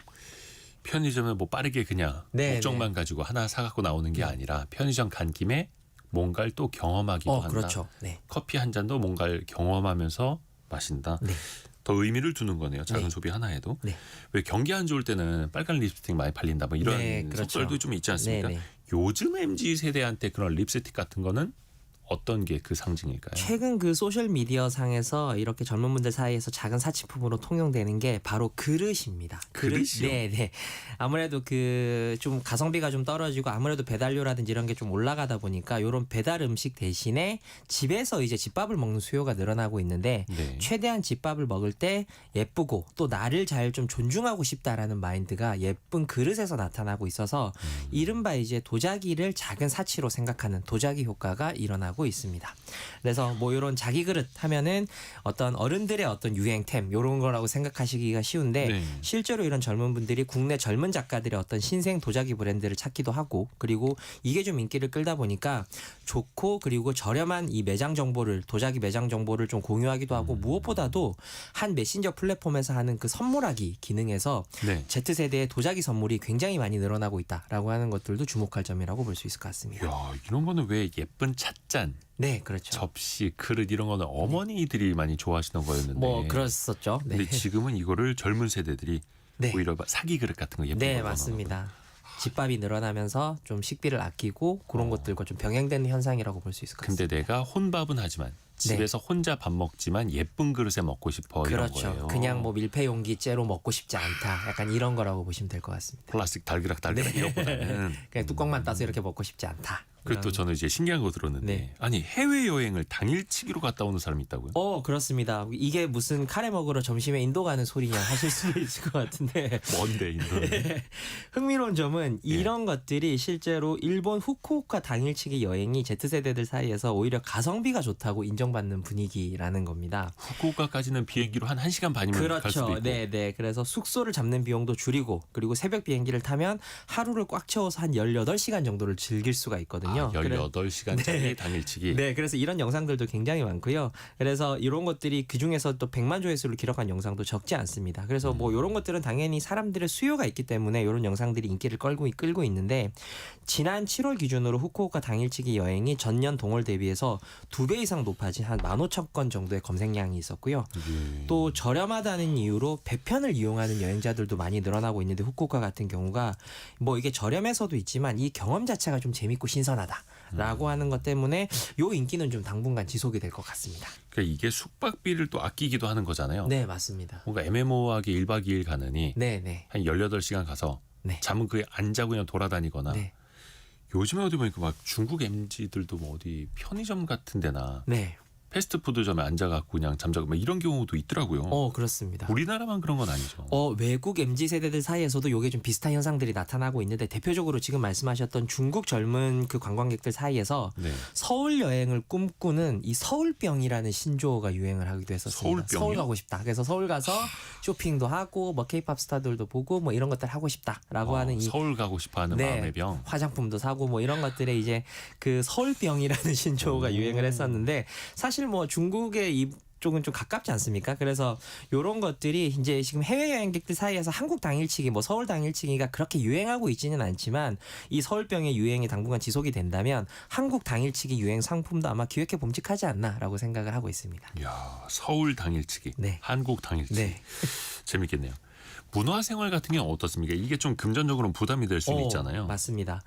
편의점에 뭐 빠르게 그냥 네, 목적만 가지고 하나 사갖고 나오는 게 아니라 편의점 간 김에 뭔가를 또 경험하기도 한다. 그렇죠. 네. 커피 한 잔도 뭔가를 경험하면서 마신다. 네. 더 의미를 두는 거네요. 작은 네. 소비 하나에도. 네. 왜 경기 안 좋을 때는 빨간 립스틱 많이 팔린다. 뭐 이런 네, 그렇죠. 속설도 좀 있지 않습니까? 네, 네. 요즘 MZ 세대한테 그런 립스틱 같은 거는 어떤 게 그 상징일까요? 최근 그 소셜 미디어 상에서 이렇게 젊은 분들 사이에서 작은 사치품으로 통용되는 게 바로 그릇입니다. 그릇이요? 네. 아무래도 그 좀 가성비가 좀 떨어지고 아무래도 배달료라든지 이런 게 좀 올라가다 보니까 이런 배달 음식 대신에 집에서 이제 집밥을 먹는 수요가 늘어나고 있는데 네. 최대한 집밥을 먹을 때 예쁘고 또 나를 잘 좀 존중하고 싶다라는 마인드가 예쁜 그릇에서 나타나고 있어서 이른바 이제 도자기를 작은 사치로 생각하는 도자기 효과가 일어나고 있습니다. 그래서 뭐 이런 자기 그릇 하면은 어떤 어른들의 어떤 유행템 이런 거라고 생각하시기가 쉬운데 네. 실제로 이런 젊은 분들이 국내 젊은 작가들의 어떤 신생 도자기 브랜드를 찾기도 하고 그리고 이게 좀 인기를 끌다 보니까 좋고 그리고 저렴한 이 매장 정보를 도자기 매장 정보를 좀 공유하기도 하고 무엇보다도 한 메신저 플랫폼에서 하는 그 선물하기 기능에서 네. Z세대의 도자기 선물이 굉장히 많이 늘어나고 있다라고 하는 것들도 주목할 점이라고 볼 수 있을 것 같습니다. 야, 이런 거는 왜 예쁜 찻잔, 네, 그렇죠. 접시, 그릇 이런 거는 어머니들이 많이 좋아하시는 거였는데. 뭐 그랬었죠. 네. 근데 지금은 이거를 젊은 세대들이 네. 오히려 사기 그릇 같은 거 예쁜 네, 거 맞습니다. 집밥이 늘어나면서 좀 식비를 아끼고 그런 것들과 좀 병행되는 현상이라고 볼 수 있을 것 근데 같습니다. 내가 혼밥은 하지만 집에서 혼자 밥 먹지만 예쁜 그릇에 먹고 싶어 이런 그렇죠. 거예요. 그냥 뭐 밀폐 용기째로 먹고 싶지 않다. 약간 이런 거라고 보시면 될 것 같습니다. 플라스틱 달그락 이것보다는 그냥 뚜껑만 따서 이렇게 먹고 싶지 않다. 그리고 또 저는 이제 신기한 거 들었는데 네. 아니 해외 여행을 당일치기로 갔다 오는 사람이 있다고요? 그렇습니다. 이게 무슨 카레 먹으러 점심에 인도 가는 소리냐 하실 수도 있을 것 같은데 뭔데 인도는? 흥미로운 점은 예. 이런 것들이 실제로 일본 후쿠오카 당일치기 여행이 Z세대들 사이에서 오히려 가성비가 좋다고 인정받는 분위기라는 겁니다. 후쿠오카까지는 비행기로 한 1시간 반이면 갈 수도 그렇죠. 있고. 네. 그래서 숙소를 잡는 비용도 줄이고 그리고 새벽 비행기를 타면 하루를 꽉 채워서 한 18시간 정도를 즐길 수가 있거든요. 18시간짜리 당일치기. 네, 그래서 이런 영상들도 굉장히 많고요. 그래서 이런 것들이 그중에서 또 100만 조회수를 기록한 영상도 적지 않습니다. 그래서 뭐 이런 것들은 당연히 사람들의 수요가 있기 때문에 이런 영상들이 인기를 끌고 있는데 지난 7월 기준으로 후쿠오카 당일치기 여행이 전년 동월 대비해서 2배 이상 높아진 한 15,000건 정도의 검색량이 있었고요. 예. 또 저렴하다는 이유로 배편을 이용하는 여행자들도 많이 늘어나고 있는데 후쿠오카 같은 경우가 뭐 이게 저렴해서도 있지만 이 경험 자체가 좀 재밌고 신선하다라고 하는 것 때문에 요 인기는 좀 당분간 지속이 될 것 같습니다. 그러니까 이게 숙박비를 또 아끼기도 하는 거잖아요. 네, 맞습니다. 뭔가 애매모호하게 1박 2일 가느니 네. 한 18시간 가서 네. 잠은 그게 안 자고 그냥 돌아다니거나 네. 요즘에 어디 보니까 막 중국 MZ들도 뭐 어디 편의점 같은 데나 네. 패스트푸드점에 앉아갖고 그냥 잠자고 막 이런 경우도 있더라고요. 그렇습니다. 우리나라만 그런 건 아니죠. 외국 MZ 세대들 사이에서도 이게 좀 비슷한 현상들이 나타나고 있는데 대표적으로 지금 말씀하셨던 중국 젊은 그 관광객들 사이에서 네. 서울 여행을 꿈꾸는 이 서울병이라는 신조어가 유행을 하기도 했었습니다. 서울병이요? 서울 가고 싶다. 그래서 서울 가서 쇼핑도 하고 뭐 케이팝 스타들도 보고 뭐 이런 것들 하고 싶다라고 하는 이 서울 가고 싶어하는 네. 마음의 병. 화장품도 사고 뭐 이런 것들에 이제 그 서울병이라는 신조어가 유행을 했었는데 사실 뭐 중국의 이 쪽은 좀 가깝지 않습니까? 그래서 이런 것들이 이제 지금 해외 여행객들 사이에서 한국 당일치기, 뭐 서울 당일치기가 그렇게 유행하고 있지는 않지만 이 서울병의 유행이 당분간 지속이 된다면 한국 당일치기 유행 상품도 아마 기획해 봄직하지 않나라고 생각을 하고 있습니다. 이야, 서울 당일치기, 네. 한국 당일치기. 네. 재밌겠네요. 문화생활 같은 경우는 어떻습니까? 이게 좀 금전적으로 부담이 될 수는 있잖아요. 맞습니다.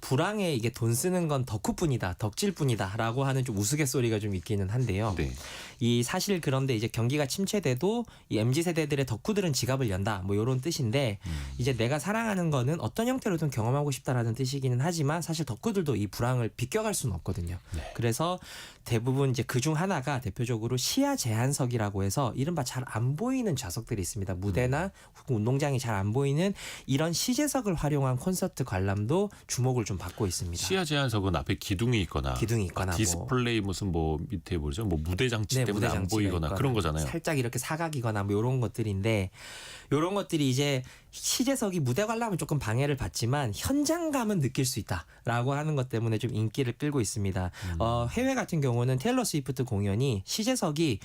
불황에 이게 돈 쓰는 건 덕후뿐이다, 덕질뿐이다라고 하는 좀 우스갯소리가 좀 있기는 한데요. 네. 이 사실 그런데 이제 경기가 침체돼도 이 MZ 세대들의 덕후들은 지갑을 연다, 뭐 이런 뜻인데 이제 내가 사랑하는 거는 어떤 형태로든 경험하고 싶다라는 뜻이기는 하지만 사실 덕후들도 이 불황을 비껴갈 수는 없거든요. 네. 그래서 대부분 이제 그 중 하나가 대표적으로 시야 제한석이라고 해서 이른바 잘 안 보이는 좌석들이 있습니다. 무대나 혹은 운동장이 잘 안 보이는 이런 시제석을 활용한 콘서트 관람도 주목을 좀 받고 있습니다. 시야 제한석은 앞에 기둥이 있거나 디스플레이 무슨 뭐 밑에 뭐죠? 뭐 무대 장치 네, 때문에 무대 안 장치가 보이거나 있거나 그런 거잖아요. 살짝 이렇게 사각이거나 뭐 이런 것들인데 이런 것들이 이제 시제석이 무대 관람은 조금 방해를 받지만 현장감은 느낄 수 있다라고 하는 것 때문에 좀 인기를 끌고 있습니다. 해외 같은 경우는 테일러 스위프트 공연이 시제석이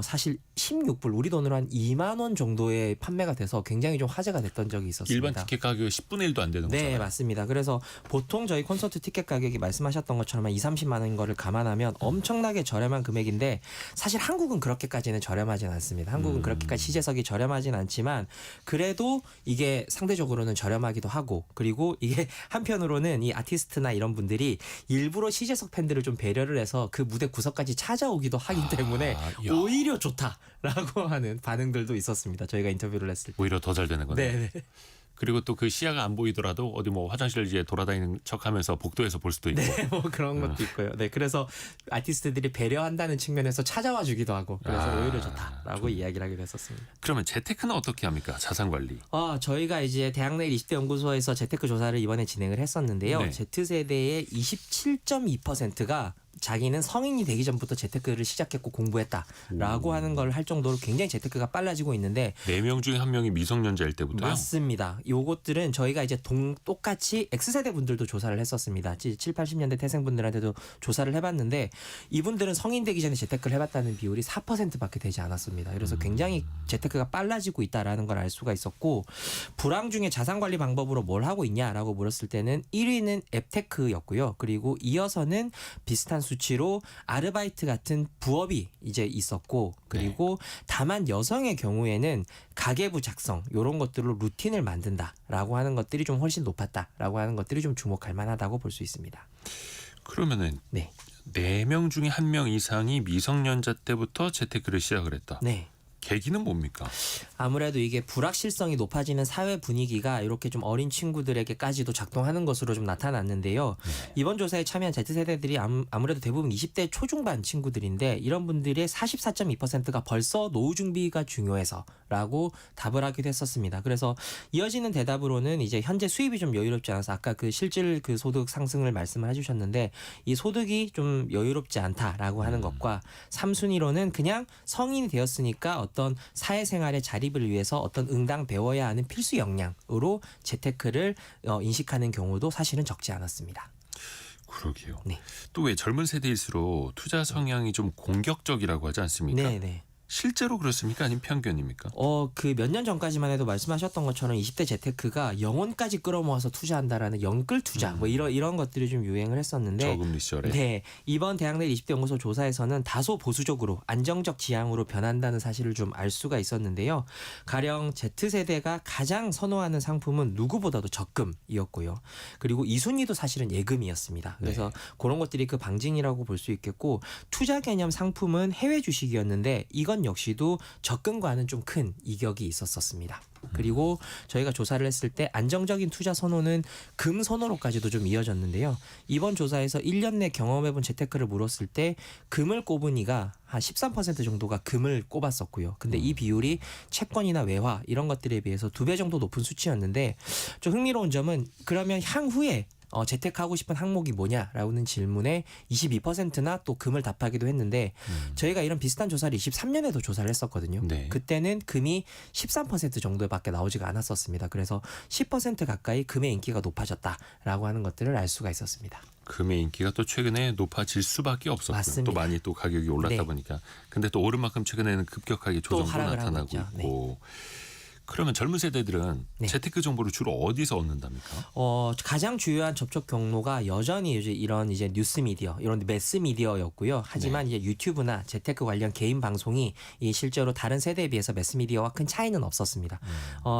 사실 16불 우리 돈으로 한 2만 원 정도의 판매가 돼서 굉장히 좀 화제가 됐던 적이 있었습니다. 일반 티켓 가격의 10분의 1도 안 되는 거잖아요. 네, 맞습니다. 그래서 보통 저희 콘서트 티켓 가격이 말씀하셨던 것처럼 한 2, 30만 원인 거를 감안하면 엄청나게 저렴한 금액인데 사실 한국은 그렇게까지는 저렴하진 않습니다. 한국은 그렇게까지 시제석이 저렴하진 않지만 그래도 이게 상대적으로는 저렴하기도 하고 그리고 이게 한편으로는 이 아티스트나 이런 분들이 일부러 시제석 팬들을 좀 배려를 해서 그 무대 구석까지 찾아오기도 하기 때문에 야. 오히려 좋다라고 하는 반응들도 있었습니다. 저희가 인터뷰를 했을 때. 오히려 더 잘 되는 거네요. 네. 그리고 또 그 시야가 안 보이더라도 어디 뭐 화장실 이제 돌아다니는 척하면서 복도에서 볼 수도 있고. 네, 뭐 그런 것도 있고요. 네, 그래서 아티스트들이 배려한다는 측면에서 찾아와 주기도 하고 그래서 오히려 좋다라고 이야기를 하기도 했었습니다. 그러면 재테크는 어떻게 합니까? 자산 관리. 저희가 이제 대학내일 20대 연구소에서 재테크 조사를 이번에 진행을 했었는데요. 네. Z세대의 27.2%가 자기는 성인이 되기 전부터 재테크를 시작했고 공부했다라고 하는 걸 할 정도로 굉장히 재테크가 빨라지고 있는데 4명 중에 1명이 미성년자일 때부터요? 맞습니다. 요것들은 저희가 이제 똑같이 X세대 분들도 조사를 했었습니다. 7, 80년대 태생분들한테도 조사를 해봤는데 이분들은 성인 되기 전에 재테크를 해봤다는 비율이 4%밖에 되지 않았습니다. 그래서 굉장히 재테크가 빨라지고 있다라는 걸 알 수가 있었고 불황 중에 자산관리 방법으로 뭘 하고 있냐라고 물었을 때는 1위는 앱테크였고요. 그리고 이어서는 비슷한 수치로 아르바이트 같은 부업이 이제 있었고 그리고 다만 여성의 경우에는 가계부 작성 이런 것들로 루틴을 만든다라고 하는 것들이 좀 훨씬 높았다라고 하는 것들이 좀 주목할 만하다고 볼 수 있습니다. 그러면은 네. 4명 중에 1명 이상이 미성년자 때부터 재테크를 시작을 했다. 네. 계기는 뭡니까? 아무래도 이게 불확실성이 높아지는 사회 분위기가 이렇게 좀 어린 친구들에게까지도 작동하는 것으로 좀 나타났는데요. 이번 조사에 참여한 Z세대들이 아무래도 대부분 20대 초중반 친구들인데 이런 분들의 44.2%가 벌써 노후 준비가 중요해서라고 답을 하기도 했었습니다. 그래서 이어지는 대답으로는 이제 현재 수입이 좀 여유롭지 않아서 아까 그 실질 그 소득 상승을 말씀을 해주셨는데 이 소득이 좀 여유롭지 않다라고 하는 것과 3순위로는 그냥 성인이 되었으니까 어떤 사회생활의 자립을 위해서 어떤 응당 배워야 하는 필수 역량으로 재테크를 인식하는 경우도 사실은 적지 않았습니다. 그러게요. 네. 또 왜 젊은 세대일수록 투자 성향이 좀 공격적이라고 하지 않습니까? 네. 실제로 그렇습니까? 아니면 편견입니까? 그 몇 년 전까지만 해도 말씀하셨던 것처럼 20대 재테크가 영혼까지 끌어모아서 투자한다라는 영끌 투자 뭐 이런 것들이 좀 유행을 했었는데 저금리 시절에. 네. 이번 대학내일 20대 연구소 조사에서는 다소 보수적으로 안정적 지향으로 변한다는 사실을 좀 알 수가 있었는데요. 가령 Z세대가 가장 선호하는 상품은 누구보다도 적금이었고요. 그리고 2순위도 사실은 예금이었습니다. 그래서 그런 것들이 그 방증이라고 볼 수 있겠고 투자 개념 상품은 해외 주식이었는데 이건 수년 역시도 접근과는 좀 큰 이격이 있었습니다. 그리고 저희가 조사를 했을 때 안정적인 투자 선호는 금 선호로까지도 좀 이어졌는데요. 이번 조사에서 1년 내 경험해본 재테크를 물었을 때 금을 꼽은 이가 한 13% 정도가 금을 꼽았었고요. 근데 이 비율이 채권이나 외화 이런 것들에 비해서 2배 정도 높은 수치였는데 좀 흥미로운 점은 그러면 향후에 재테크하고 싶은 항목이 뭐냐라는 질문에 22%나 또 금을 답하기도 했는데 저희가 이런 비슷한 조사를 23년에도 조사를 했었거든요. 네. 그때는 금이 13% 정도밖에 나오지가 않았었습니다. 그래서 10% 가까이 금의 인기가 높아졌다라고 하는 것들을 알 수가 있었습니다. 금의 인기가 또 최근에 높아질 수밖에 없었고요. 맞습니다. 또 많이 또 가격이 올랐다 네. 보니까. 근데 또 오른 만큼 최근에는 급격하게 또 조정도 하락을 하고 나타나고 있죠. 있고. 그러면 젊은 세대들은 네. 재테크 정보를 주로 어디서 얻는답니까? 가장 주요한 접촉 경로가 여전히 이제 뉴스 미디어, 이런 매스 미디어였고요. 하지만 이제 유튜브나 재테크 관련 개인 방송이 실제로 다른 세대에 비해서 매스 미디어와 큰 차이는 없었습니다.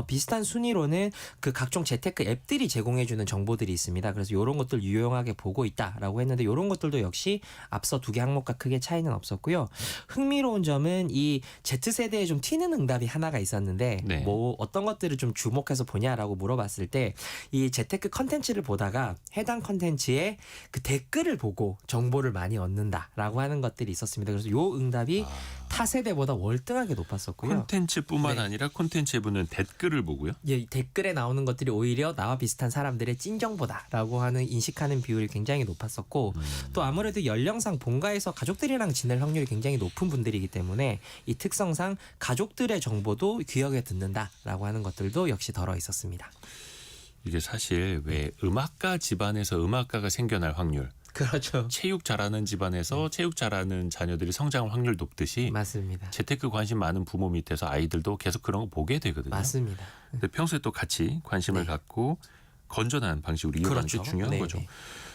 비슷한 순위로는 그 각종 재테크 앱들이 제공해주는 정보들이 있습니다. 그래서 이런 것들 유용하게 보고 있다라고 했는데 이런 것들도 역시 앞서 두 개 항목과 크게 차이는 없었고요. 흥미로운 점은 이 Z 세대에 좀 튀는 응답이 하나가 있었는데 네. 뭐 어떤 것들을 좀 주목해서 보냐라고 물어봤을 때 이 재테크 컨텐츠를 보다가 해당 컨텐츠에 그 댓글을 보고 정보를 많이 얻는다라고 하는 것들이 있었습니다. 그래서 요 응답이 타 세대보다 월등하게 높았었고요. 콘텐츠뿐만 네. 아니라 콘텐츠에 붙는 댓글을 보고요. 이 댓글에 나오는 것들이 오히려 나와 비슷한 사람들의 찐정보다라고 하는 인식하는 비율이 굉장히 높았었고 또 아무래도 연령상 본가에서 가족들이랑 지낼 확률이 굉장히 높은 분들이기 때문에 이 특성상 가족들의 정보도 귀하게 듣는다라고 하는 것들도 역시 덜어 있었습니다. 이게 사실 왜 음악가 집안에서 음악가가 생겨날 확률, 그렇죠. 체육 잘하는 집안에서 체육 잘하는 자녀들이 성장할 확률 높듯이 맞습니다. 재테크 관심 많은 부모 밑에서 아이들도 계속 그런 거 보게 되거든요. 맞습니다. 근데 평소에 또 같이 관심을 네. 갖고 건전한 방식으로 이어가는 게 그렇죠. 중요한 네, 거죠. 네.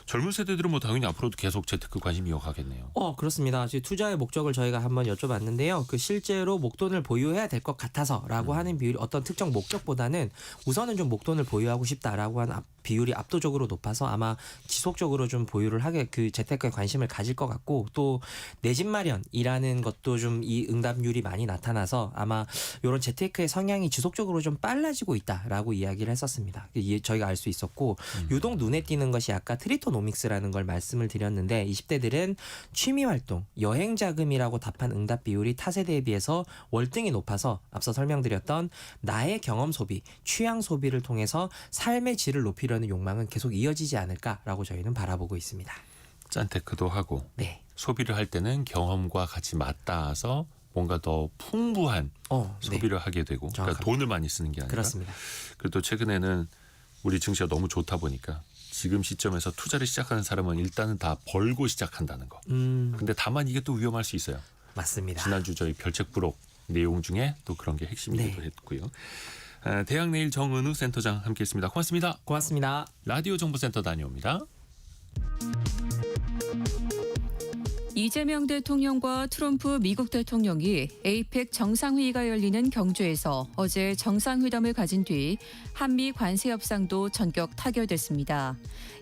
젊은 세대들은 뭐 당연히 앞으로도 계속 재테크 관심 이어가겠네요. 그렇습니다. 지금 투자의 목적을 저희가 한번 여쭤봤는데요. 그 실제로 목돈을 보유해야 될 것 같아서라고 하는 비율이 어떤 특정 목적보다는 우선은 좀 목돈을 보유하고 싶다라고 하는 비율이 압도적으로 높아서 아마 지속적으로 좀 보유를 하게 그 재테크에 관심을 가질 것 같고 또 내 집 마련이라는 것도 좀 이 응답률이 많이 나타나서 아마 이런 재테크의 성향이 지속적으로 좀 빨라지고 있다라고 이야기를 했었습니다. 저희가 알 수 있었고 유독 눈에 띄는 것이 아까 트리토노믹스라는 걸 말씀을 드렸는데 20대들은 취미 활동, 여행 자금이라고 답한 응답 비율이 타 세대에 비해서 월등히 높아서 앞서 설명드렸던 나의 경험 소비, 취향 소비를 통해서 삶의 질을 높이려는 욕망은 계속 이어지지 않을까라고 저희는 바라보고 있습니다. 짠테크도 하고 네. 소비를 할 때는 경험과 같이 맞닿아서 뭔가 더 풍부한 네. 소비를 하게 되고 그러니까 정확합니다. 돈을 많이 쓰는 게 아니라 그렇습니다. 그리고 또 최근에는 우리 증시가 너무 좋다 보니까 지금 시점에서 투자를 시작하는 사람은 일단은 다 벌고 시작한다는 거. 근데 다만 이게 또 위험할 수 있어요. 맞습니다. 지난주 저희 별책부록 내용 중에 또 그런 게 핵심이기도 네. 했고요. 대학내일 정은우 센터장 함께했습니다. 고맙습니다. 고맙습니다. 라디오 정보센터 다녀옵니다. 이재명 대통령과 트럼프 미국 대통령이 에이펙 정상회의가 열리는 경주에서 어제 정상회담을 가진 뒤 한미 관세 협상도 전격 타결됐습니다.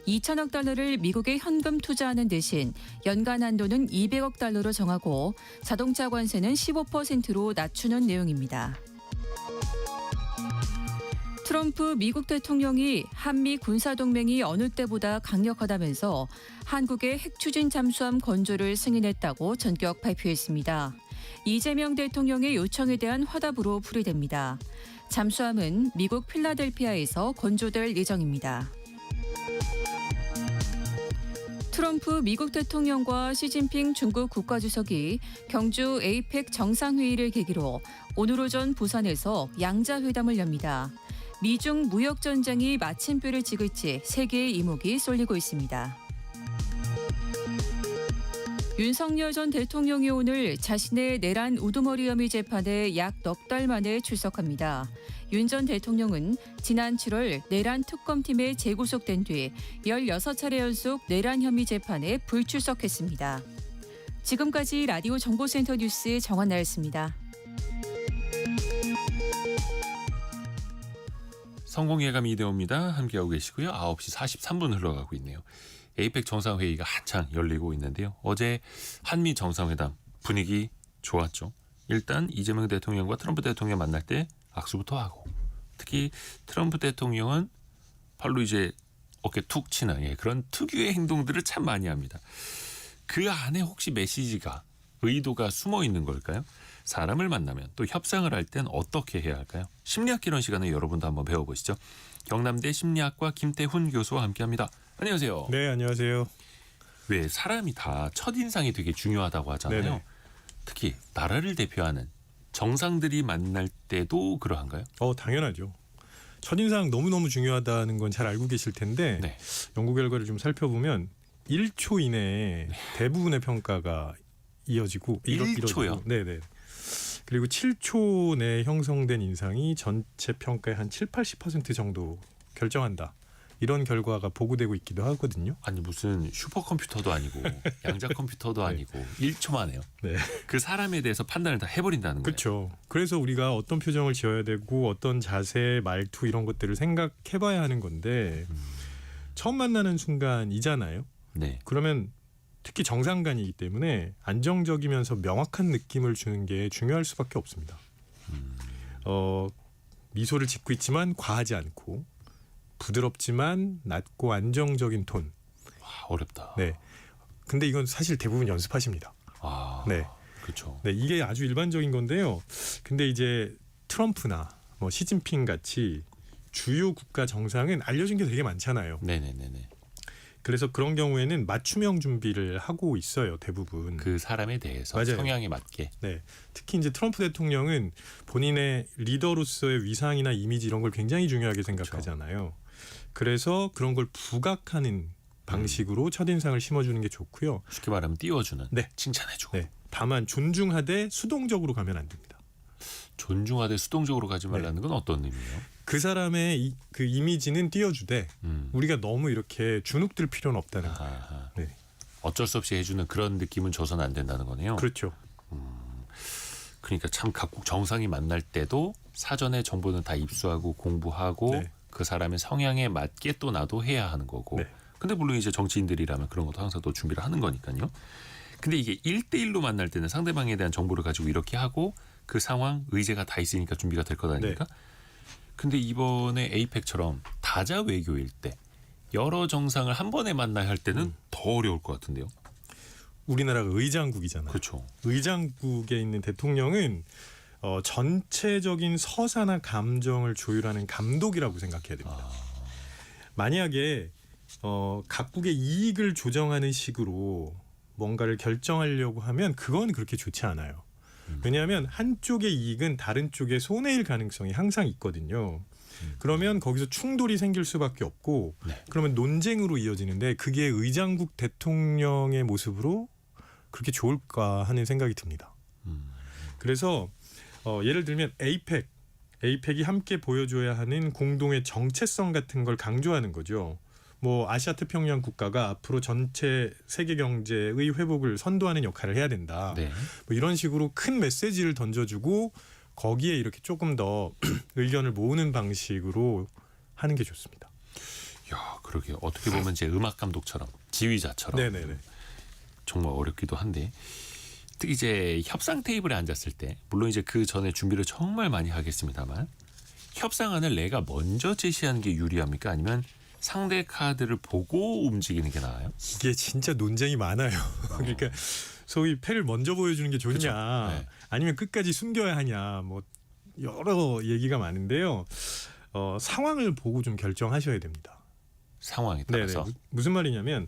2천억 달러를 미국에 현금 투자하는 대신 연간 한도는 200억 달러로 정하고 자동차 관세는 15%로 낮추는 내용입니다. 트럼프 미국 대통령이 한미 군사동맹이 어느 때보다 강력하다면서 한국의 핵추진 잠수함 건조를 승인했다고 전격 발표했습니다. 이재명 대통령의 요청에 대한 화답으로 풀이됩니다. 잠수함은 미국 필라델피아에서 건조될 예정입니다. 트럼프 미국 대통령과 시진핑 중국 국가주석이 경주 에이펙 정상회의를 계기로 오늘 오전 부산에서 양자회담을 엽니다. 미중 무역 전쟁이 마침표를 찍을지 세계의 이목이 쏠리고 있습니다. 윤석열 전 대통령이 오늘 자신의 내란 우두머리 혐의 재판에 약 넉 달 만에 출석합니다. 윤 전 대통령은 지난 7월 내란 특검팀에 재구속된 뒤 16차례 연속 내란 혐의 재판에 불출석했습니다. 지금까지 라디오 정보센터 뉴스 정한나였습니다. 성공예감 이대호입니다. 함께하고 계시고요. 9시 43분 흘러가고 있네요. 에이펙 정상회의가 한창 열리고 있는데요. 어제 한미 정상회담 분위기 좋았죠. 일단 이재명 대통령과 트럼프 대통령 만날 때 악수부터 하고 특히 트럼프 대통령은 발로 이제 어깨 툭 치는 그런 특유의 행동들을 참 많이 합니다. 그 안에 혹시 메시지가 의도가 숨어 있는 걸까요? 사람을 만나면 또 협상을 할 땐 어떻게 해야 할까요? 심리학 이론 시간에 여러분도 한번 배워보시죠. 경남대 심리학과 김태훈 교수와 함께합니다. 안녕하세요. 네, 안녕하세요. 왜 사람이 다 첫인상이 되게 중요하다고 하잖아요. 네네. 특히 나라를 대표하는 정상들이 만날 때도 그러한가요? 당연하죠. 첫인상 너무너무 중요하다는 건 잘 알고 계실 텐데 네. 연구 결과를 좀 살펴보면 1초 이내에 대부분의 평가가 이어지고 1초요? 네네. 그리고 7초 내에 형성된 인상이 전체 평가의 한 7-80% 정도 결정한다. 이런 결과가 보고되고 있기도 하거든요. 아니 무슨 슈퍼컴퓨터도 아니고 양자 컴퓨터도 네. 아니고 1초만 해요. 네. 그 사람에 대해서 판단을 다 해버린다는 거예요. 그렇죠. 그래서 우리가 어떤 표정을 지어야 되고 어떤 자세, 말투 이런 것들을 생각해봐야 하는 건데 처음 만나는 순간이잖아요. 네. 그러면 특히 정상간이기 때문에 안정적이면서 명확한 느낌을 주는 게 중요할 수밖에 없습니다. 미소를 짓고 있지만 과하지 않고 부드럽지만 낮고 안정적인 톤. 와, 어렵다. 네. 근데 이건 사실 대부분 연습하십니다. 아, 네. 그렇죠. 네, 이게 아주 일반적인 건데요. 근데 이제 트럼프나 뭐 시진핑 같이 주요 국가 정상은 알려진 게 되게 많잖아요. 네네네네. 그래서 그런 경우에는 맞춤형 준비를 하고 있어요, 대부분. 그 사람에 대해서 맞아요. 성향에 맞게. 네, 특히 이제 트럼프 대통령은 본인의 리더로서의 위상이나 이미지 이런 걸 굉장히 중요하게 생각하잖아요. 그래서 그런 걸 부각하는 방식으로 첫인상을 심어주는 게 좋고요. 쉽게 말하면 띄워주는. 네. 칭찬해주고. 네, 다만 존중하되 수동적으로 가면 안 됩니다. 존중하되 수동적으로 가지 말라는 건 어떤 의미예요? 그 사람의 그 이미지는 띄워주되 우리가 너무 이렇게 주눅들 필요는 없다는 거예요. 아하. 네. 어쩔 수 없이 해주는 그런 느낌은 줘서는 안 된다는 거네요. 그렇죠. 그러니까 참 각국 정상이 만날 때도 사전에 정보는 다 입수하고 공부하고 네. 그 사람의 성향에 맞게 또 나도 해야 하는 거고. 네. 근데 물론 이제 정치인들이라면 그런 것도 항상 또 준비를 하는 거니까요. 근데 이게 1대1로 만날 때는 상대방에 대한 정보를 가지고 이렇게 하고 그 상황 의제가 다 있으니까 준비가 될 것 아닙니까? 근데 이번에 에이펙처럼 다자 외교일 때 여러 정상을 한 번에 만나야 할 때는 더 어려울 것 같은데요. 우리나라가 의장국이잖아요. 그렇죠. 의장국에 있는 대통령은 전체적인 서사나 감정을 조율하는 감독이라고 생각해야 됩니다. 만약에 각국의 이익을 조정하는 식으로 뭔가를 결정하려고 하면 그건 그렇게 좋지 않아요. 왜냐하면 한쪽의 이익은 다른 쪽의 손해일 가능성이 항상 있거든요. 그러면 거기서 충돌이 생길 수밖에 없고 네. 그러면 논쟁으로 이어지는데 그게 의장국 대통령의 모습으로 그렇게 좋을까 하는 생각이 듭니다. 그래서 예를 들면 에이펙이 함께 보여줘야 하는 공동의 정체성 같은 걸 강조하는 거죠. 뭐 아시아 태평양 국가가 앞으로 전체 세계 경제의 회복을 선도하는 역할을 해야 된다. 네. 뭐 이런 식으로 큰 메시지를 던져주고 거기에 이렇게 조금 더 의견을 모으는 방식으로 하는 게 좋습니다. 야, 그러게 어떻게 보면 제 음악 감독처럼 지휘자처럼 네네네. 정말 어렵기도 한데 특히 이제 협상 테이블에 앉았을 때 물론 이제 그 전에 준비를 정말 많이 하겠습니다만 협상안을 내가 먼저 제시하는 게 유리합니까? 아니면 상대 카드를 보고 움직이는 게 나아요? 이게 진짜 논쟁이 많아요. 그러니까 소위 패를 먼저 보여주는 게 좋냐, 그쵸. 네. 아니면 끝까지 숨겨야 하냐, 뭐 여러 얘기가 많은데요. 상황을 보고 좀 결정하셔야 됩니다. 상황에 네네. 따라서. 무슨 말이냐면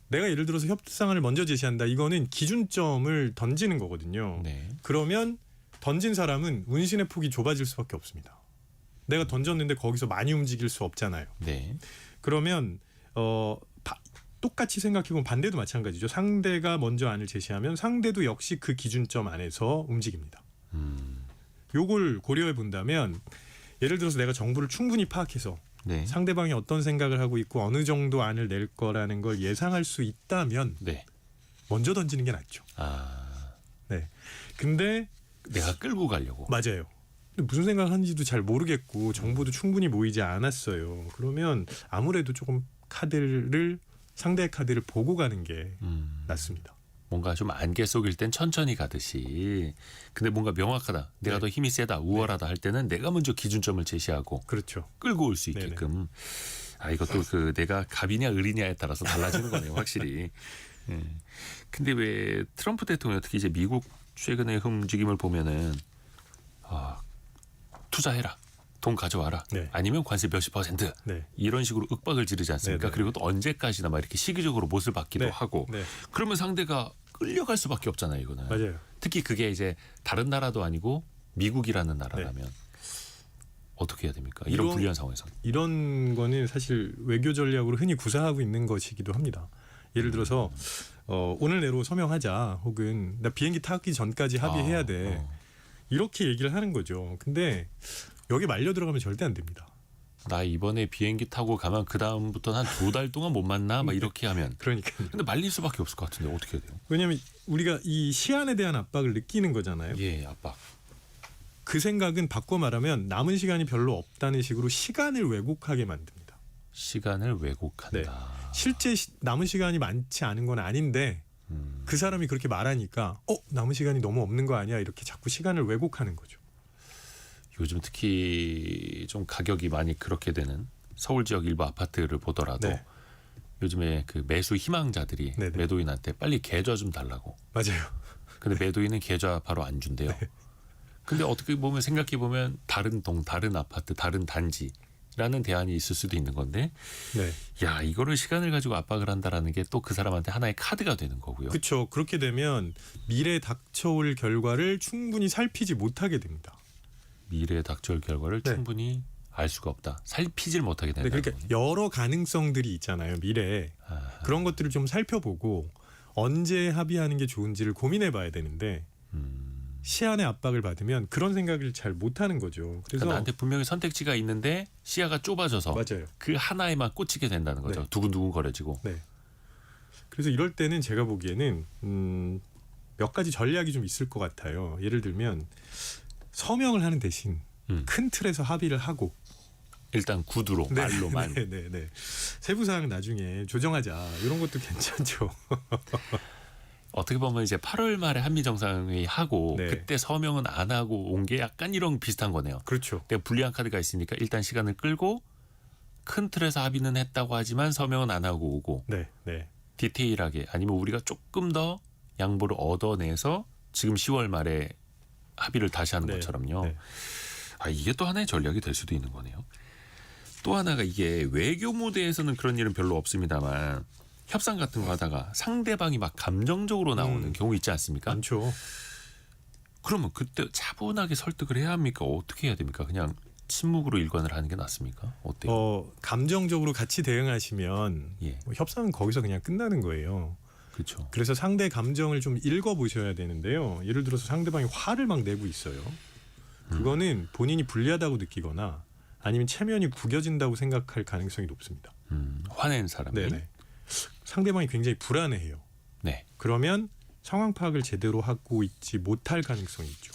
내가 예를 들어서 협상을 먼저 제시한다. 이거는 기준점을 던지는 거거든요. 네. 그러면 던진 사람은 운신의 폭이 좁아질 수밖에 없습니다. 내가 던졌는데 거기서 많이 움직일 수 없잖아요. 네. 그러면 똑같이 생각해보면 반대도 마찬가지죠. 상대가 먼저 안을 제시하면 상대도 역시 그 기준점 안에서 움직입니다. 요걸 고려해 본다면 예를 들어서 내가 정보를 충분히 파악해서 네. 상대방이 어떤 생각을 하고 있고 어느 정도 안을 낼 거라는 걸 예상할 수 있다면 네. 먼저 던지는 게 낫죠. 아, 네. 근데 내가 끌고 가려고. 맞아요. 근데 무슨 생각하는지도 잘 모르겠고 정보도 충분히 모이지 않았어요. 그러면 아무래도 조금 상대의 카드를 보고 가는 게 낫습니다. 뭔가 좀 안개 속일 땐 천천히 가듯이 근데 뭔가 명확하다. 내가 네. 더 힘이 세다, 우월하다 할 때는 내가 먼저 기준점을 제시하고 그렇죠. 끌고 올 수 있게끔. 아 이것도 그 내가 갑이냐 을이냐에 따라서 달라지는 거네요, 확실히. 예. 근데 왜 트럼프 대통령 특히 이제 미국 최근의 움직임을 보면은 투자해라, 돈 가져와라, 네. 아니면 관세 몇십 % 네. 이런 식으로 윽박을 지르지 않습니까? 네, 네. 그리고 또 언제까지나 막 이렇게 시기적으로 못을 받기도 네. 하고. 네. 그러면 상대가 끌려갈 수밖에 없잖아요, 이거는. 맞아요. 특히 그게 이제 다른 나라도 아니고 미국이라는 나라라면 어떻게 해야 됩니까? 이런 이런- 불리한 상황에서. 이런 거는 사실 외교 전략으로 흔히 구사하고 있는 것이기도 합니다. 예를 들어서 오늘 내로 서명하자, 혹은 나 비행기 타기 전까지 합의해야 돼, 이렇게 얘기를 하는 거죠. 근데 여기 말려 들어가면 절대 안 됩니다. 나 이번에 비행기 타고 가면 그 다음부터는 한 2달 동안 못 만나, 막 이렇게 하면. 그러니까요. 근데 말릴 수밖에 없을 것 같은데 어떻게 해야 돼요? 왜냐하면 우리가 이 시한에 대한 압박을 느끼는 거잖아요. 예, 압박. 그 생각은 바꿔 말하면 남은 시간이 별로 없다는 식으로 시간을 왜곡하게 만듭니다. 시간을 왜곡한다. 실제 남은 시간이 많지 않은 건 아닌데 그 사람이 그렇게 말하니까 남은 시간이 너무 없는 거 아니야, 이렇게 자꾸 시간을 왜곡하는 거죠. 요즘 특히 좀 가격이 많이 그렇게 되는 서울 지역 일부 아파트를 보더라도 네. 요즘에 그 매수 희망자들이 네네. 매도인한테 빨리 계좌 좀 달라고. 맞아요. 근데 매도인은 계좌 바로 안 준대요. 근데 어떻게 보면 생각해 보면 다른 동, 다른 아파트, 다른 단지라는 대안이 있을 수도 있는 건데, 네. 야 이거를 시간을 가지고 압박을 한다라는 게 또 그 사람한테 하나의 카드가 되는 거고요. 그렇죠. 그렇게 되면 미래에 닥쳐올 결과를 충분히 살피지 못하게 됩니다. 미래에 닥쳐올 결과를 네. 충분히 알 수가 없다. 살피질 못하게 네, 된다. 그러니까 여러 가능성들이 있잖아요, 미래에. 그런 것들을 좀 살펴보고 언제 합의하는 게 좋은지를 고민해 봐야 되는데 시한의 압박을 받으면 그런 생각을 잘 못하는 거죠. 그래서 그러니까 나한테 분명히 선택지가 있는데 시야가 좁아져서 맞아요. 그 하나에만 꽂히게 된다는 거죠. 네. 두근두근 거려지고. 네. 그래서 이럴 때는 제가 보기에는 몇 가지 전략이 좀 있을 것 같아요. 예를 들면 서명을 하는 대신 큰 틀에서 합의를 하고 일단 구두로 말로만. 네. 세부 사항 나중에 조정하자, 이런 것도 괜찮죠. 어떻게 보면 이제 8월 말에 한미 정상회의 하고 네. 그때 서명은 안 하고 온 게 약간 이런 비슷한 거네요. 그렇죠. 내가 불리한 카드가 있으니까 일단 시간을 끌고 큰 틀에서 합의는 했다고 하지만 서명은 안 하고 오고 네. 디테일하게 아니면 우리가 조금 더 양보를 얻어내서 지금 10월 말에 합의를 다시 하는 네. 것처럼요. 네. 이게 또 하나의 전략이 될 수도 있는 거네요. 또 하나가 이게 외교 무대에서는 그런 일은 별로 없습니다만 협상 같은 거 하다가 상대방이 막 감정적으로 나오는 경우 있지 않습니까? 많죠. 그러면 그때 차분하게 설득을 해야 합니까? 어떻게 해야 됩니까? 그냥 침묵으로 일관을 하는 게 낫습니까? 어때요? 감정적으로 같이 대응하시면 예, 뭐 협상은 거기서 그냥 끝나는 거예요. 그렇죠. 그래서 상대 감정을 좀 읽어보셔야 되는데요. 예를 들어서 상대방이 화를 막 내고 있어요. 그거는 본인이 불리하다고 느끼거나 아니면 체면이 구겨진다고 생각할 가능성이 높습니다. 화낸 사람이. 네네. 상대방이 굉장히 불안해해요. 네. 그러면 상황 파악을 제대로 하고 있지 못할 가능성이 있죠.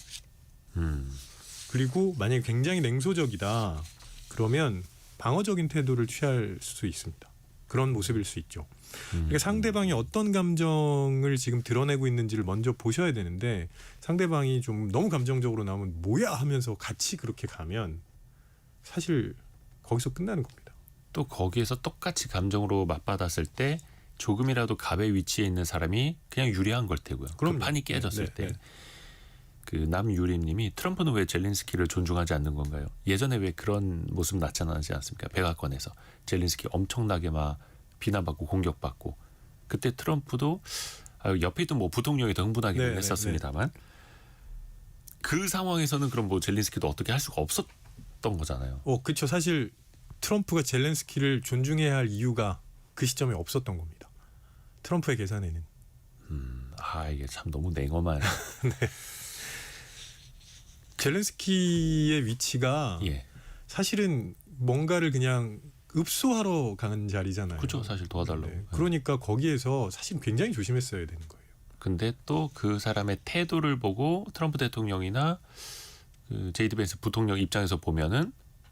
그리고 만약에 굉장히 냉소적이다, 그러면 방어적인 태도를 취할 수 있습니다. 그런 모습일 수 있죠. 그러니까 상대방이 어떤 감정을 지금 드러내고 있는지를 먼저 보셔야 되는데, 상대방이 좀 너무 감정적으로 나오면 뭐야 하면서 같이 그렇게 가면 사실 거기서 끝나는 겁니다. 또 거기에서 똑같이 감정으로 맞받았을 때 조금이라도 갑의 위치에 있는 사람이 그냥 유리한 걸 테고요. 그 그럼요. 판이 깨졌을 네, 때. 네. 그 남유림님이 트럼프는 왜 젤렌스키를 존중하지 않는 건가요? 예전에 왜 그런 모습 나타나지 않습니까? 백악관에서 젤렌스키 엄청나게 막 비난받고 공격받고, 그때 트럼프도 옆에 있던 뭐 부통령이 더 흥분하기는 네, 했었습니다만 그 상황에서는 그럼 뭐 젤렌스키도 어떻게 할 수가 없었던 거잖아요. 그렇죠. 사실 트럼프가 젤렌스키를 존중해야 할 이유가 그 시점에 없었던 겁니다. 트럼프의 계산에는. 이게 참 너무 냉엄한. 젤렌스키의 위치가 예, 사실은 뭔가를 그냥 읍소하러 가는 자리잖아요. 그렇죠. 사실 도와달라고. 네. 그러니까 거기에서 사실 굉장히 조심했어야 되는 거예요. 근데 또 그 사람의 태도를 보고 트럼프 대통령이나 그 제이드 벤스 부통령 입장에서 보면은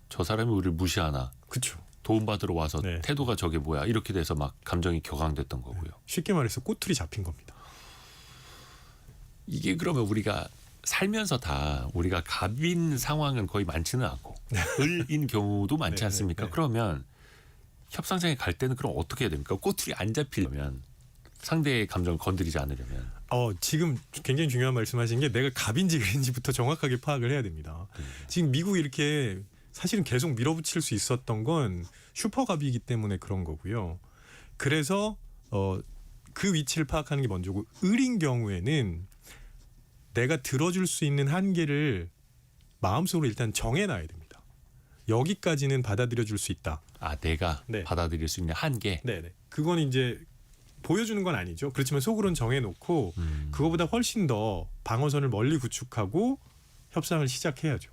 저 사람이 우리를 무시하나, 그렇죠. 도움받으러 와서 네. 태도가 저게 뭐야, 이렇게 돼서 막 감정이 격앙됐던 거고요. 쉽게 말해서 꼬투리 잡힌 겁니다. 이게 그러면 우리가 살면서 다 우리가 갑인 상황은 거의 많지는 않고 을인 경우도 많지 네, 않습니까? 네. 그러면 협상장에 갈 때는 그럼 어떻게 해야 됩니까? 꼬투리 안 잡히려면 상대의 감정을 건드리지 않으려면 지금 굉장히 중요한 말씀하신 게 내가 갑인지 을인지부터 정확하게 파악을 해야 됩니다. 지금 미국이 이렇게 사실은 계속 밀어붙일 수 있었던 건 슈퍼갑이기 때문에 그런 거고요. 그래서 그 위치를 파악하는 게 먼저고 을인 경우에는 내가 들어줄 수 있는 한계를 마음속으로 일단 정해놔야 됩니다. 여기까지는 받아들여줄 수 있다. 내가 네. 받아들일 수 있는 한계. 네네. 그건 이제 보여주는 건 아니죠. 그렇지만 속으로는 정해놓고 그거보다 훨씬 더 방어선을 멀리 구축하고 협상을 시작해야죠.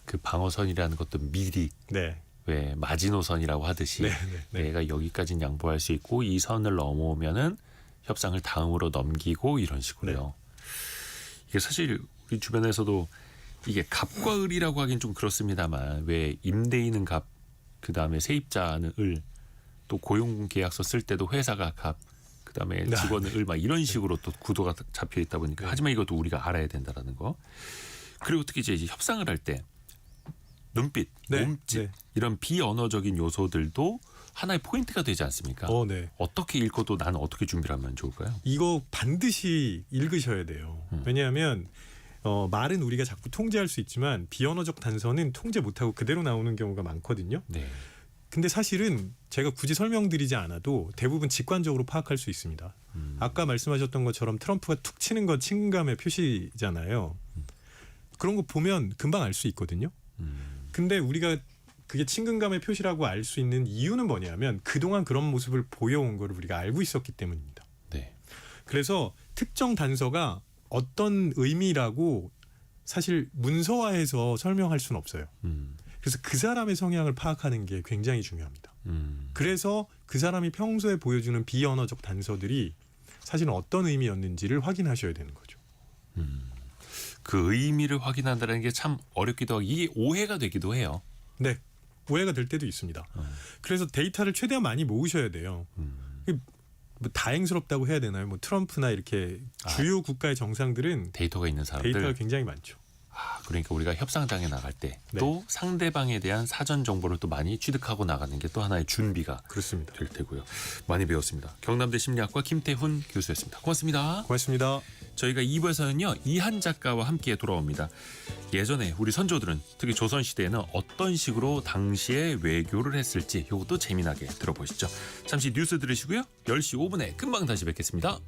그 방어선이라는 것도 미리 네. 왜 마지노선이라고 하듯이 네. 네. 내가 여기까지는 양보할 수 있고 이 선을 넘어오면은 협상을 다음으로 넘기고 이런 식으로요. 이게 사실 우리 주변에서도 이게 갑과 을이라고 하긴 좀 그렇습니다만 왜 임대인은 갑, 그 다음에 세입자는 을, 또 고용계약서 쓸 때도 회사가 갑, 그 다음에 네. 직원은 을, 막 이런 식으로 또 구도가 잡혀 있다 보니까 하지만 이것도 우리가 알아야 된다라는 거. 그리고 특히 이제 협상을 할 때 눈빛, 네. 몸짓 네. 이런 비언어적인 요소들도 하나의 포인트가 되지 않습니까? 네. 어떻게 읽어도 나는 어떻게 준비를 하면 좋을까요? 이거 반드시 읽으셔야 돼요. 왜냐하면 말은 우리가 자꾸 통제할 수 있지만 비언어적 단서는 통제 못하고 그대로 나오는 경우가 많거든요. 네. 근데 사실은 제가 굳이 설명드리지 않아도 대부분 직관적으로 파악할 수 있습니다. 아까 말씀하셨던 것처럼 트럼프가 툭 치는 건 친근감의 표시잖아요. 그런 거 보면 금방 알 수 있거든요. 근데 우리가 그게 친근감의 표시라고 알 수 있는 이유는 뭐냐면 그동안 그런 모습을 보여온 걸 우리가 알고 있었기 때문입니다. 네. 그래서 특정 단서가 어떤 의미라고 사실 문서화해서 설명할 수는 없어요. 그래서 그 사람의 성향을 파악하는 게 굉장히 중요합니다. 그래서 그 사람이 평소에 보여주는 비언어적 단서들이 사실은 어떤 의미였는지를 확인하셔야 되는 거죠. 그 의미를 확인한다는 게 참 어렵기도 하고 이게 오해가 되기도 해요. 네. 오해가 될 때도 있습니다. 그래서 데이터를 최대한 많이 모으셔야 돼요. 뭐 다행스럽다고 해야 되나요? 뭐 트럼프나 이렇게 주요 국가의 정상들은 데이터가 있는 사람들. 데이터가 굉장히 많죠. 그러니까 우리가 협상장에 나갈 때 네. 또 상대방에 대한 사전 정보를 또 많이 취득하고 나가는 게 또 하나의 준비가 그렇습니다. 될 테고요. 많이 배웠습니다. 경남대 심리학과 김태훈 교수였습니다. 고맙습니다. 고맙습니다. 저희가 2부에서는요. 이한 작가와 함께 돌아옵니다. 예전에 우리 선조들은 특히 조선시대에는 어떤 식으로 당시에 외교를 했을지 이것도 재미나게 들어보시죠. 잠시 뉴스 들으시고요. 10시 5분에 금방 다시 뵙겠습니다.